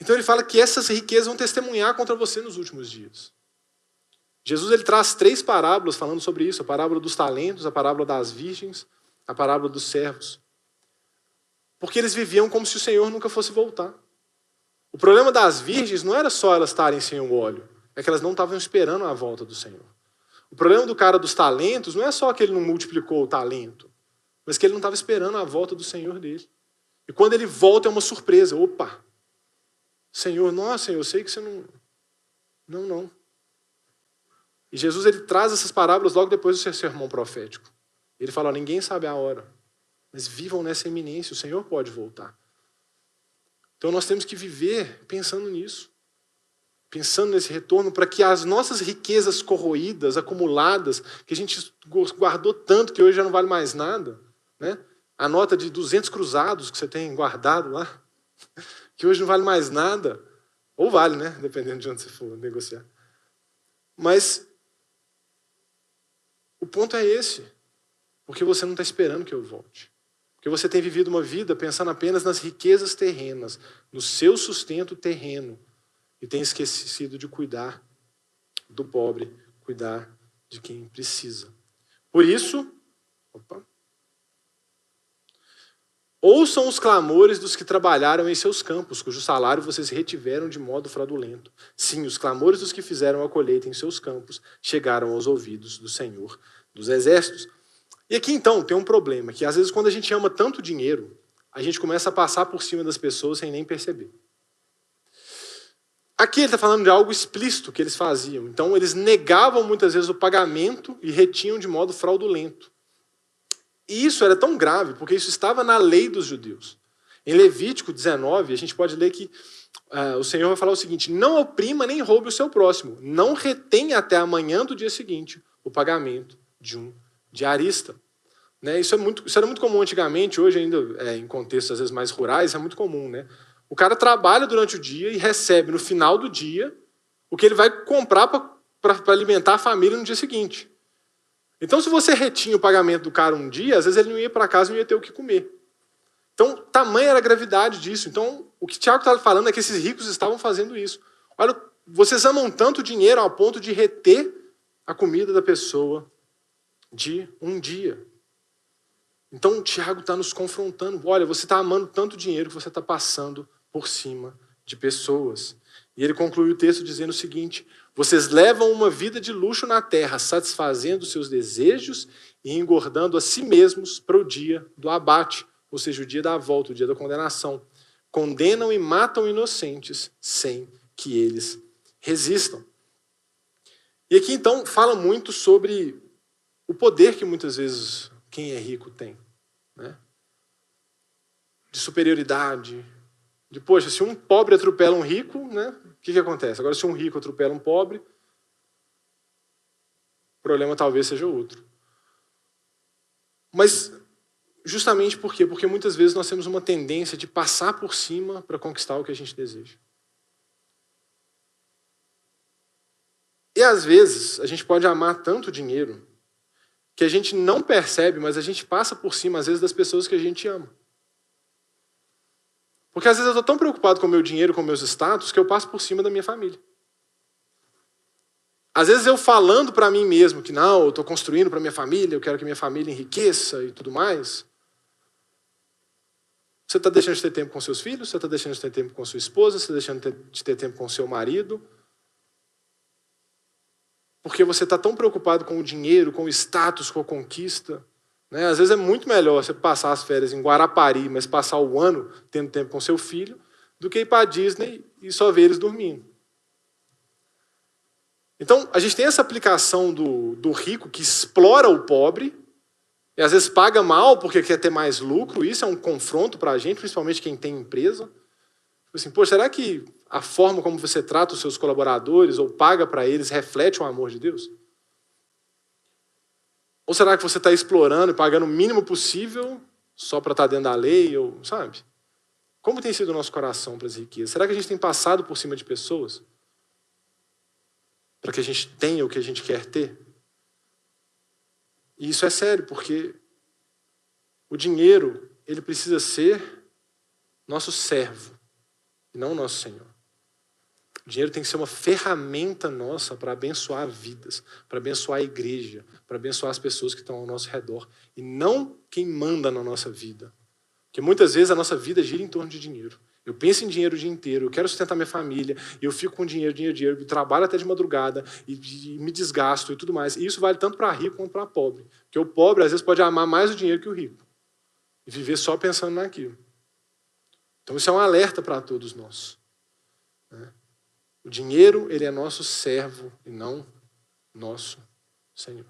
Então ele fala que essas riquezas vão testemunhar contra você nos últimos dias. Jesus ele traz 3 parábolas falando sobre isso, a parábola dos talentos, a parábola das virgens, a parábola dos servos. Porque eles viviam como se o Senhor nunca fosse voltar. O problema das virgens não era só elas estarem sem o óleo, é que elas não estavam esperando a volta do Senhor. O problema do cara dos talentos não é só que ele não multiplicou o talento, mas que ele não estava esperando a volta do Senhor dele. E quando ele volta é uma surpresa. Opa! Senhor, nossa, eu sei que você não... Não. E Jesus ele traz essas parábolas logo depois do seu sermão profético. Ele fala, ninguém sabe a hora, mas vivam nessa iminência, o Senhor pode voltar. Então nós temos que viver pensando nisso. Pensando nesse retorno, para que as nossas riquezas corroídas, acumuladas, que a gente guardou tanto que hoje já não vale mais nada, né? A nota de 200 cruzados que você tem guardado lá, que hoje não vale mais nada, ou vale, né? Dependendo de onde você for negociar. Mas o ponto é esse, porque você não está esperando que eu volte. Porque você tem vivido uma vida pensando apenas nas riquezas terrenas, no seu sustento terreno, e tem esquecido de cuidar do pobre, cuidar de quem precisa. Por isso, ouçam os clamores dos que trabalharam em seus campos, cujo salário vocês retiveram de modo fraudulento. Sim, os clamores dos que fizeram a colheita em seus campos chegaram aos ouvidos do Senhor dos Exércitos. E aqui, então, tem um problema, que às vezes quando a gente ama tanto dinheiro, a gente começa a passar por cima das pessoas sem nem perceber. Aqui ele está falando de algo explícito que eles faziam. Então, eles negavam muitas vezes o pagamento e retinham de modo fraudulento. E isso era tão grave, porque isso estava na lei dos judeus. Em Levítico 19, a gente pode ler que o Senhor vai falar o seguinte: não oprima nem roube o seu próximo, não retenha até amanhã do dia seguinte o pagamento de um diarista. Né? Isso era muito comum antigamente, hoje ainda em contextos às vezes mais rurais, é muito comum. Né? O cara trabalha durante o dia e recebe no final do dia o que ele vai comprar para alimentar a família no dia seguinte. Então, se você retinha o pagamento do cara um dia, às vezes ele não ia para casa e não ia ter o que comer. Então, tamanha era a gravidade disso. Então, o que Tiago está falando é que esses ricos estavam fazendo isso. Olha, vocês amam tanto dinheiro ao ponto de reter a comida da pessoa de um dia. Então, o Tiago está nos confrontando. Olha, você está amando tanto dinheiro que você está passando por cima de pessoas. E ele conclui o texto dizendo o seguinte: vocês levam uma vida de luxo na terra, satisfazendo seus desejos e engordando a si mesmos para o dia do abate, ou seja, o dia da volta, o dia da condenação. Condenam e matam inocentes sem que eles resistam. E aqui, então, fala muito sobre o poder que muitas vezes quem é rico tem. Né? De superioridade. De, poxa, se um pobre atropela um rico, né, o que acontece? Agora, se um rico atropela um pobre, o problema talvez seja outro. Mas, justamente por quê? Porque muitas vezes nós temos uma tendência de passar por cima para conquistar o que a gente deseja. E, às vezes, a gente pode amar tanto dinheiro que a gente não percebe, mas a gente passa por cima, às vezes, das pessoas que a gente ama. Porque às vezes eu estou tão preocupado com o meu dinheiro, com meus status, que eu passo por cima da minha família. Às vezes eu falando para mim mesmo que não, eu estou construindo para minha família, eu quero que minha família enriqueça e tudo mais. Você está deixando de ter tempo com seus filhos, você está deixando de ter tempo com sua esposa, você está deixando de ter tempo com seu marido. Porque você está tão preocupado com o dinheiro, com o status, com a conquista. Né? Às vezes é muito melhor você passar as férias em Guarapari, mas passar o ano tendo tempo com seu filho, do que ir para a Disney e só ver eles dormindo. Então, a gente tem essa aplicação do rico que explora o pobre, e às vezes paga mal porque quer ter mais lucro. Isso é um confronto para a gente, principalmente quem tem empresa. Assim, pô, será que a forma como você trata os seus colaboradores ou paga para eles reflete o amor de Deus? Ou será que você está explorando e pagando o mínimo possível só para estar dentro da lei? Ou, sabe? Como tem sido o nosso coração para as riquezas? Será que a gente tem passado por cima de pessoas para que a gente tenha o que a gente quer ter? E isso é sério, porque o dinheiro ele precisa ser nosso servo e não nosso Senhor. O dinheiro tem que ser uma ferramenta nossa para abençoar vidas, para abençoar a igreja, para abençoar as pessoas que estão ao nosso redor, e não quem manda na nossa vida. Porque muitas vezes a nossa vida gira em torno de dinheiro. Eu penso em dinheiro o dia inteiro, eu quero sustentar minha família, e eu fico com dinheiro, e trabalho até de madrugada, e me desgasto e tudo mais. E isso vale tanto para rico quanto para pobre. Porque o pobre, às vezes, pode amar mais o dinheiro que o rico. E viver só pensando naquilo. Então isso é um alerta para todos nós. Né? O dinheiro, ele é nosso servo e não nosso Senhor.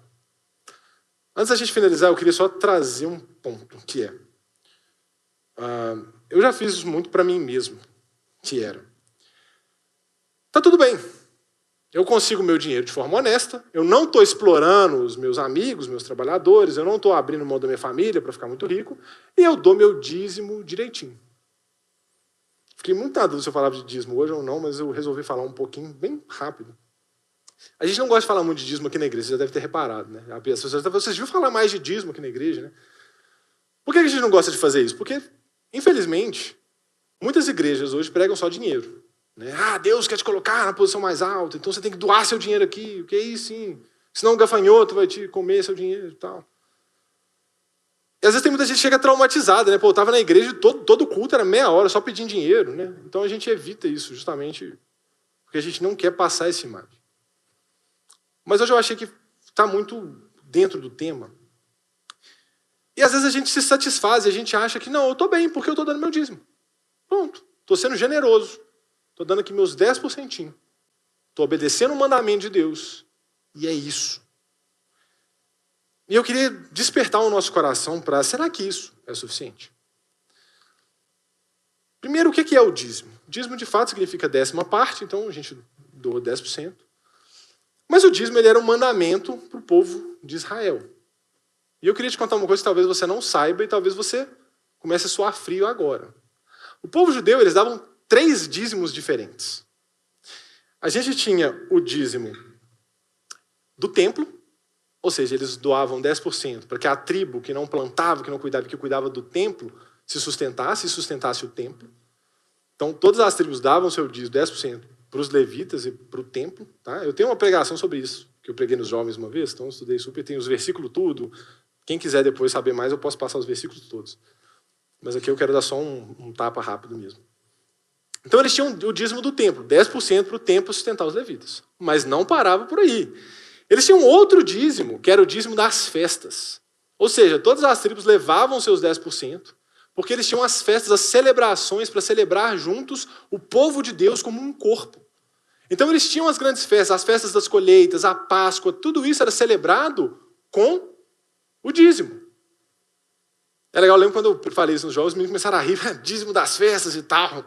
Antes da gente finalizar, eu queria só trazer um ponto, que é... eu já fiz isso muito para mim mesmo, que era... Tá tudo bem, eu consigo meu dinheiro de forma honesta, eu não estou explorando os meus amigos, meus trabalhadores, eu não estou abrindo mão da minha família para ficar muito rico, e eu dou meu dízimo direitinho. Fiquei muito na dúvida se eu falava de dízimo hoje ou não, mas eu resolvi falar um pouquinho, bem rápido. A gente não gosta de falar muito de dízimo aqui na igreja, você já deve ter reparado, né? Vocês viram falar mais de dízimo aqui na igreja, né? Por que a gente não gosta de fazer isso? Porque, infelizmente, muitas igrejas hoje pregam só dinheiro. Né? Ah, Deus quer te colocar na posição mais alta, então você tem que doar seu dinheiro aqui, o que é isso, sim? Senão o gafanhoto vai te comer seu dinheiro e tal. E às vezes tem muita gente que chega traumatizada, né? Pô, eu estava na igreja e todo culto era meia hora, só pedindo dinheiro, né? Então a gente evita isso, justamente porque a gente não quer passar essa imagem. Mas hoje eu achei que está muito dentro do tema. E às vezes a gente se satisfaz e a gente acha que não, eu estou bem, porque eu estou dando meu dízimo. Pronto, estou sendo generoso. Estou dando aqui meus 10%. Estou obedecendo o mandamento de Deus. E é isso. E eu queria despertar o nosso coração para, será que isso é suficiente? Primeiro, o que é o dízimo? Dízimo, de fato, significa 10ª parte, então a gente doa 10%. Mas o dízimo ele era um mandamento para o povo de Israel. E eu queria te contar uma coisa que talvez você não saiba e talvez você comece a suar frio agora. O povo judeu, eles davam 3 dízimos diferentes. A gente tinha o dízimo do templo, ou seja, eles doavam 10% para que a tribo que não plantava, que não cuidava, que cuidava do templo, se sustentasse e sustentasse o templo. Então, todas as tribos davam seu dízimo, 10%, para os levitas e para o templo. Tá? Eu tenho uma pregação sobre isso, que eu preguei nos jovens uma vez, então eu estudei super, tem os versículos tudo. Quem quiser depois saber mais, eu posso passar os versículos todos. Mas aqui eu quero dar só um tapa rápido mesmo. Então eles tinham o dízimo do templo, 10% para o templo sustentar os levitas. Mas não parava por aí. Eles tinham outro dízimo, que era o dízimo das festas. Ou seja, todas as tribos levavam seus 10%, porque eles tinham as festas, as celebrações, para celebrar juntos o povo de Deus como um corpo. Então eles tinham as grandes festas, as festas das colheitas, a Páscoa, tudo isso era celebrado com o dízimo. É legal, eu lembro quando eu falei isso nos jogos, os meninos começaram a rir, dízimo das festas e tal.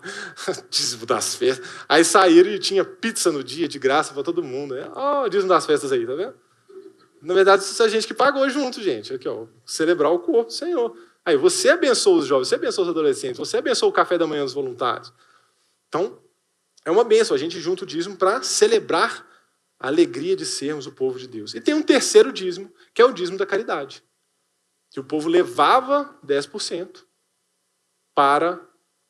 Dízimo das festas. Aí saíram e tinha pizza no dia, de graça para todo mundo. Ó, dízimo das festas aí, tá vendo? Na verdade, isso é a gente que pagou junto, gente. Aqui, ó, celebrar o corpo do Senhor. Aí, você abençoa os jovens, você abençoa os adolescentes, você abençoa o café da manhã dos voluntários. Então, é uma bênção, a gente junta o dízimo para celebrar a alegria de sermos o povo de Deus. E tem um terceiro dízimo, que é o dízimo da caridade. Que o povo levava 10% para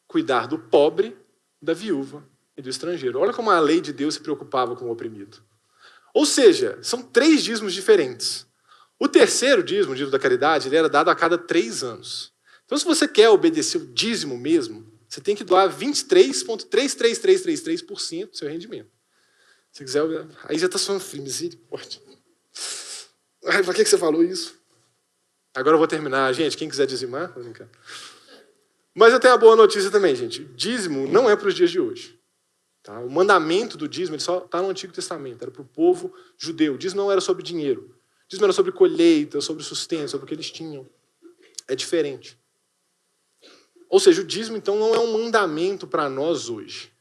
cuidar do pobre, da viúva e do estrangeiro. Olha como a lei de Deus se preocupava com o oprimido. Ou seja, são 3 dízimos diferentes. O terceiro dízimo, o dízimo da caridade, ele era dado a cada 3 anos. Então, se você quer obedecer o dízimo mesmo, você tem que doar 23,33333% do seu rendimento. Se quiser, aí já está falando frio, misericórdia. Ai, para que você falou isso? Agora eu vou terminar. Gente, quem quiser dizimar, vou brincar. Mas eu tenho a boa notícia também, gente. Dízimo não é para os dias de hoje. Tá? O mandamento do dízimo ele só está no Antigo Testamento. Era para o povo judeu. O dízimo não era sobre dinheiro. O dízimo era sobre colheita, sobre sustento, sobre o que eles tinham. É diferente. Ou seja, o dízimo, então, não é um mandamento para nós hoje.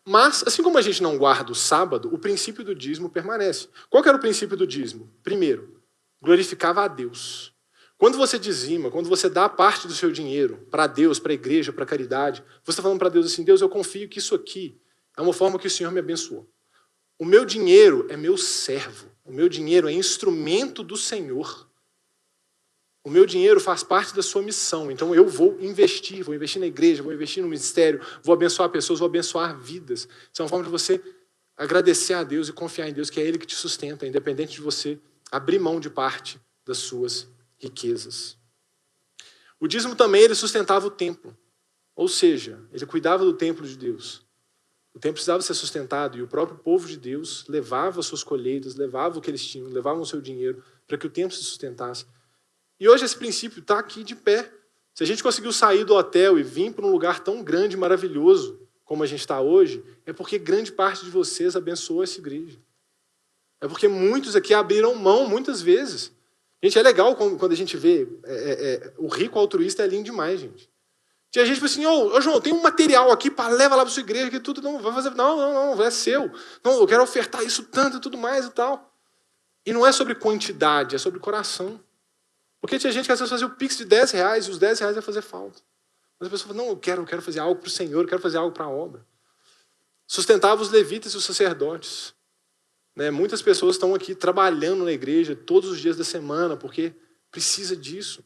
Mas, assim como a gente não guarda o sábado, o princípio do dízimo permanece. Qual que era o princípio do dízimo? Primeiro, glorificava a Deus. Quando você dizima, quando você dá parte do seu dinheiro para Deus, para a igreja, para a caridade, você está falando para Deus assim, Deus, eu confio que isso aqui é uma forma que o Senhor me abençoou. O meu dinheiro é meu servo. O meu dinheiro é instrumento do Senhor. O meu dinheiro faz parte da sua missão. Então eu vou investir na igreja, vou investir no ministério, vou abençoar pessoas, vou abençoar vidas. Isso é uma forma de você agradecer a Deus e confiar em Deus, que é Ele que te sustenta, independente de você abrir mão de parte das suas riquezas. O dízimo também ele sustentava o templo. Ou seja, ele cuidava do templo de Deus. O templo precisava ser sustentado e o próprio povo de Deus levava suas colheitas, levava o que eles tinham, levavam o seu dinheiro para que o templo se sustentasse. E hoje esse princípio está aqui de pé. Se a gente conseguiu sair do hotel e vir para um lugar tão grande e maravilhoso como a gente está hoje, é porque grande parte de vocês abençoou essa igreja. É porque muitos aqui abriram mão muitas vezes. Gente, é legal quando a gente vê o rico altruísta é lindo demais, gente. Tinha gente que assim, ô João, tem um material aqui, leva lá para sua igreja, que tudo não vai fazer. Não, é seu. Não, eu quero ofertar isso tanto e tudo mais e tal. E não é sobre quantidade, é sobre coração. Porque tinha gente que às vezes fazia o pix de R$10 e os R$10 ia fazer falta. Mas a pessoa fala, não, eu quero fazer algo para o Senhor, eu quero fazer algo para a obra. Sustentava os levitas e os sacerdotes. Né? Muitas pessoas estão aqui trabalhando na igreja todos os dias da semana, porque precisa disso.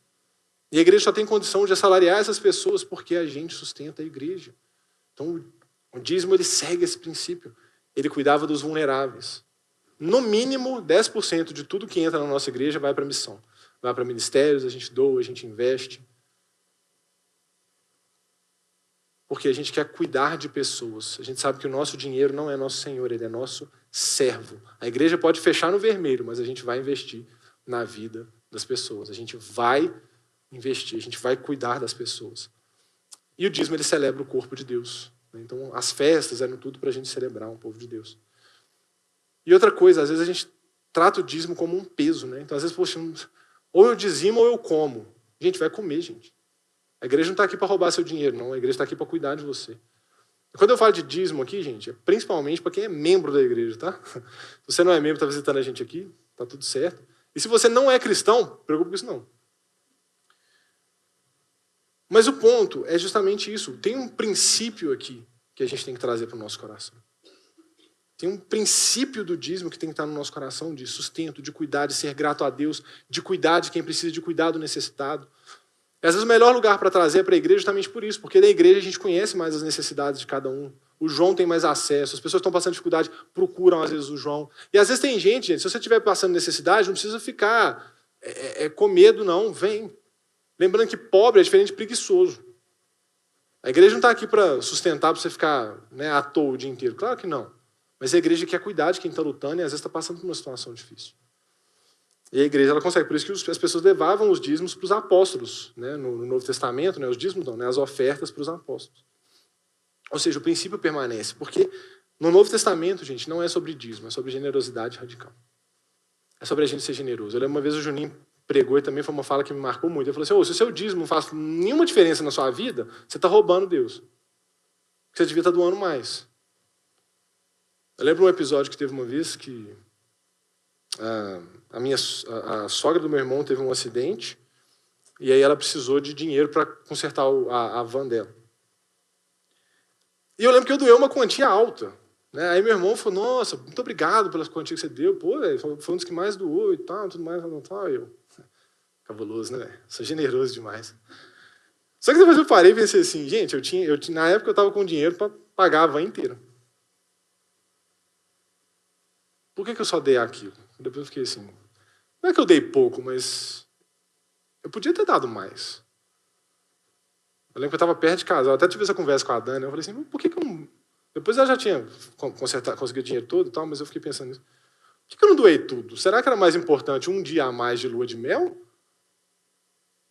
E a igreja só tem condição de assalariar essas pessoas porque a gente sustenta a igreja. Então, o dízimo ele segue esse princípio. Ele cuidava dos vulneráveis. No mínimo, 10% de tudo que entra na nossa igreja vai para a missão. Vai para ministérios, a gente doa, a gente investe. Porque a gente quer cuidar de pessoas. A gente sabe que o nosso dinheiro não é nosso Senhor, ele é nosso servo. A igreja pode fechar no vermelho, mas a gente vai investir na vida das pessoas. A gente vai investir, a gente vai cuidar das pessoas. E o dízimo, ele celebra o corpo de Deus. Então, as festas eram tudo para a gente celebrar um povo de Deus. E outra coisa, às vezes a gente trata o dízimo como um peso, né? Então, às vezes, poxa, ou eu dizimo ou eu como. Gente, vai comer, gente. A igreja não está aqui para roubar seu dinheiro, não. A igreja está aqui para cuidar de você. Quando eu falo de dízimo aqui, gente, é principalmente para quem é membro da igreja, tá? Se você não é membro, está visitando a gente aqui, tá tudo certo. E se você não é cristão, não se preocupe com isso não. Mas o ponto é justamente isso. Tem um princípio aqui que a gente tem que trazer para o nosso coração. Tem um princípio do dízimo que tem que estar no nosso coração, de sustento, de cuidar, de ser grato a Deus, de cuidar de quem precisa, de cuidar do necessitado. E às vezes o melhor lugar para trazer é para a igreja justamente por isso, porque da igreja a gente conhece mais as necessidades de cada um. O João tem mais acesso, as pessoas que estão passando dificuldade procuram às vezes o João. E às vezes tem gente, se você estiver passando necessidade, não precisa ficar com medo não, vem. Lembrando que pobre é diferente de preguiçoso. A igreja não está aqui para sustentar, para você ficar à toa o dia inteiro. Claro que não. Mas a igreja quer cuidar de quem está lutando e às vezes está passando por uma situação difícil. E a igreja ela consegue. Por isso que as pessoas levavam os dízimos para os apóstolos. Né? No Novo Testamento, os dízimos não, as ofertas para os apóstolos. Ou seja, o princípio permanece. Porque no Novo Testamento, gente, não é sobre dízimo, é sobre generosidade radical. É sobre a gente ser generoso. Eu lembro uma vez o Juninho pregou e também foi uma fala que me marcou muito. Ele falou assim, se o seu dízimo não faz nenhuma diferença na sua vida, você está roubando Deus. Você devia estar doando mais. Eu lembro um episódio que teve uma vez que a sogra do meu irmão teve um acidente e aí ela precisou de dinheiro para consertar a van dela. E eu lembro que eu doei uma quantia alta. Né? Aí meu irmão falou, nossa, muito obrigado pelas quantias que você deu. Pô, véio, foi um dos que mais doou e tal, tudo mais. Eu, cabuloso, né? Sou generoso demais. Só que depois eu parei e pensei assim, gente, na época eu estava com dinheiro para pagar a van inteira. Por que eu só dei aquilo? Depois eu fiquei assim, não é que eu dei pouco, mas eu podia ter dado mais. Eu lembro que eu estava perto de casa, eu até tive essa conversa com a Dani, eu falei assim, por que eu... Depois eu já tinha conseguido o dinheiro todo e tal, mas eu fiquei pensando nisso. Por que eu não doei tudo? Será que era mais importante um dia a mais de lua de mel?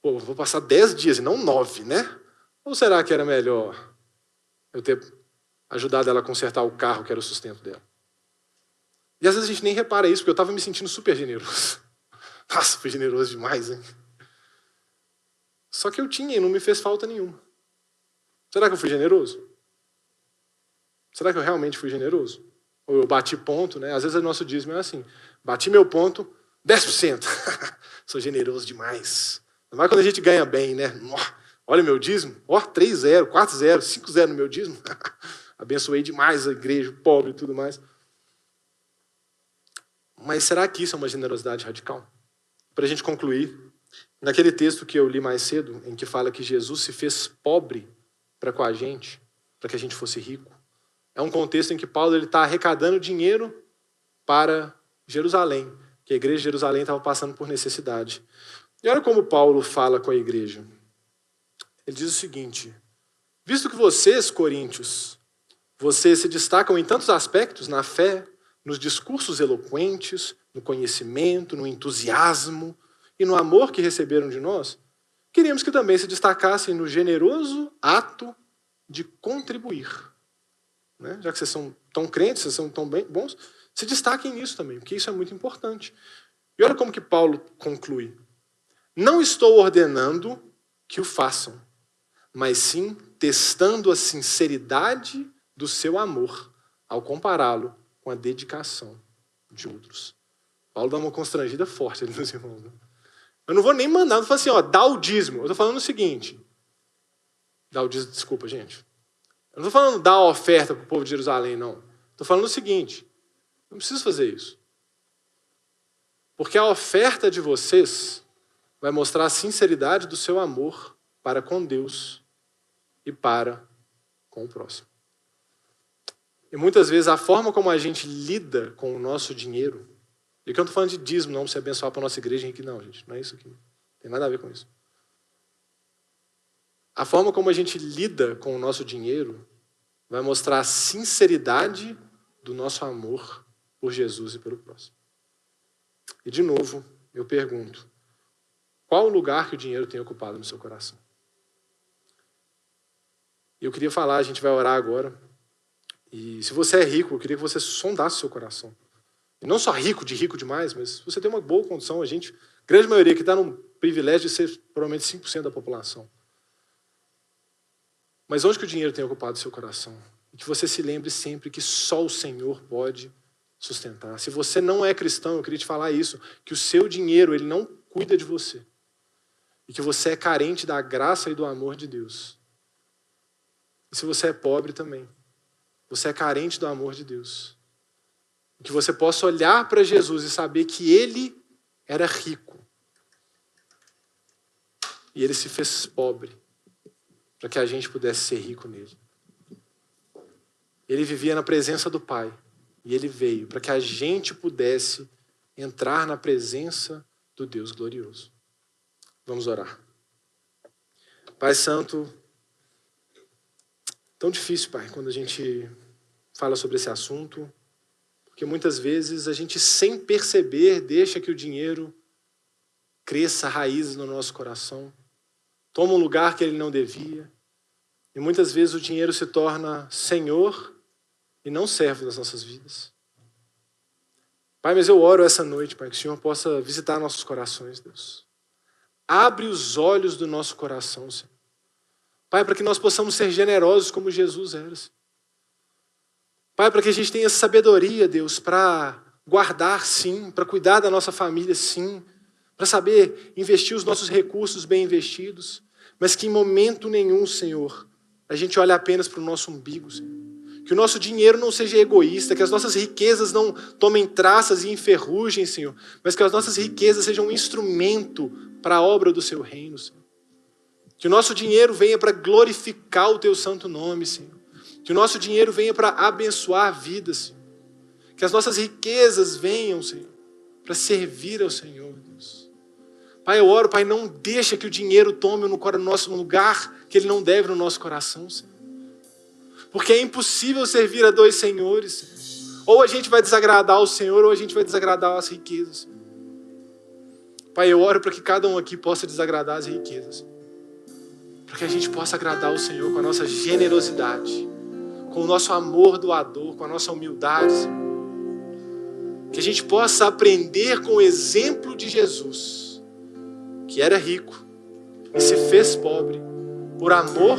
Pô, eu vou passar 10 dias e não 9, né? Ou será que era melhor eu ter ajudado ela a consertar o carro, que era o sustento dela? E às vezes a gente nem repara isso, porque eu estava me sentindo super generoso. Nossa, fui generoso demais, hein? Só que eu tinha e não me fez falta nenhuma. Será que eu fui generoso? Será que eu realmente fui generoso? Ou eu bati ponto, né? Às vezes o nosso dízimo é assim. Bati meu ponto, 10%. Sou generoso demais. Não é quando a gente ganha bem, né? Olha o meu dízimo. 3-0, 4-0, 5-0 no meu dízimo. Abençoei demais a igreja, o pobre e tudo mais. Mas será que isso é uma generosidade radical? Para a gente concluir, naquele texto que eu li mais cedo, em que fala que Jesus se fez pobre para com a gente, para que a gente fosse rico, é um contexto em que Paulo está arrecadando dinheiro para Jerusalém, que a igreja de Jerusalém estava passando por necessidade. E olha como Paulo fala com a igreja. Ele diz o seguinte, visto que vocês, coríntios, vocês se destacam em tantos aspectos, na fé, nos discursos eloquentes, no conhecimento, no entusiasmo e no amor que receberam de nós, queríamos que também se destacassem no generoso ato de contribuir. Né? Já que vocês são tão crentes, vocês são tão bons, se destaquem nisso também, porque isso é muito importante. E olha como que Paulo conclui. Não estou ordenando que o façam, mas sim testando a sinceridade do seu amor, ao compará-lo com a dedicação de outros. Paulo dá uma constrangida forte ali nos irmãos. Né? Eu não vou nem mandar, não falo assim, dá o dízimo. Eu estou falando o seguinte. Dá o dízimo, desculpa, gente. Eu não estou falando dar a oferta para o povo de Jerusalém, não. Estou falando o seguinte. Não preciso fazer isso. Porque a oferta de vocês vai mostrar a sinceridade do seu amor para com Deus e para com o próximo. E muitas vezes a forma como a gente lida com o nosso dinheiro, e que eu não estou falando de dízimo, não, para você abençoar para a nossa igreja, que não, gente, não é isso aqui. Não tem nada a ver com isso. A forma como a gente lida com o nosso dinheiro vai mostrar a sinceridade do nosso amor por Jesus e pelo próximo. E de novo, eu pergunto, Qual o lugar que o dinheiro tem ocupado no seu coração? E eu queria falar, a gente vai orar agora. E se você é rico, eu queria que você sondasse o seu coração. E não só rico demais, mas se você tem uma boa condição, a grande maioria que está no privilégio de ser provavelmente 5% da população. Mas onde que o dinheiro tem ocupado o seu coração? E que você se lembre sempre que só o Senhor pode sustentar. Se você não é cristão, eu queria te falar isso, que o seu dinheiro, ele não cuida de você. E que você é carente da graça e do amor de Deus. E se você é pobre também, você é carente do amor de Deus. Que você possa olhar para Jesus e saber que Ele era rico. E Ele se fez pobre para que a gente pudesse ser rico nele. Ele vivia na presença do Pai. E Ele veio para que a gente pudesse entrar na presença do Deus glorioso. Vamos orar. Pai Santo, tão difícil, Pai, quando a gente fala sobre esse assunto, porque muitas vezes a gente, sem perceber, deixa que o dinheiro cresça raízes no nosso coração, toma um lugar que ele não devia, e muitas vezes o dinheiro se torna senhor e não servo das nossas vidas. Pai, mas eu oro essa noite, Pai, que o Senhor possa visitar nossos corações, Deus. Abre os olhos do nosso coração, Senhor. Pai, para que nós possamos ser generosos como Jesus era, Senhor. Pai, para que a gente tenha sabedoria, Deus, para guardar, sim, para cuidar da nossa família, sim, para saber investir os nossos recursos bem investidos, mas que em momento nenhum, Senhor, a gente olhe apenas para o nosso umbigo, Senhor. Que o nosso dinheiro não seja egoísta, que as nossas riquezas não tomem traças e enferrujem, Senhor, mas que as nossas riquezas sejam um instrumento para a obra do Seu reino, Senhor. Que o nosso dinheiro venha para glorificar o Teu santo nome, Senhor. Que o nosso dinheiro venha para abençoar vidas, Senhor. Que as nossas riquezas venham, Senhor, para servir ao Senhor, Deus. Pai, eu oro, Pai, não deixa que o dinheiro tome no nosso lugar que ele não deve no nosso coração, Senhor. Porque é impossível servir a dois senhores, Senhor. Ou a gente vai desagradar o Senhor, ou a gente vai desagradar as riquezas, Senhor. Pai, eu oro para que cada um aqui possa desagradar as riquezas. Para que a gente possa agradar o Senhor com a nossa generosidade, com o nosso amor doador, com a nossa humildade, Senhor. Que a gente possa aprender com o exemplo de Jesus, que era rico e se fez pobre por amor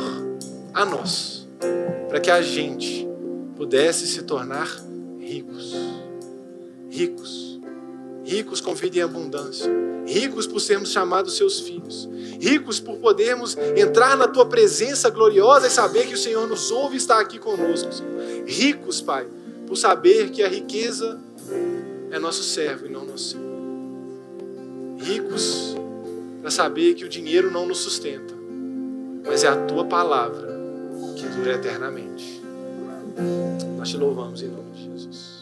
a nós, para que a gente pudesse se tornar ricos. Ricos. Ricos com vida em abundância. Ricos por sermos chamados seus filhos. Ricos por podermos entrar na tua presença gloriosa e saber que o Senhor nos ouve e está aqui conosco, Senhor. Ricos, Pai, por saber que a riqueza é nosso servo e não nosso Senhor. Ricos para saber que o dinheiro não nos sustenta, mas é a tua palavra que dura eternamente. Nós te louvamos em nome de Jesus.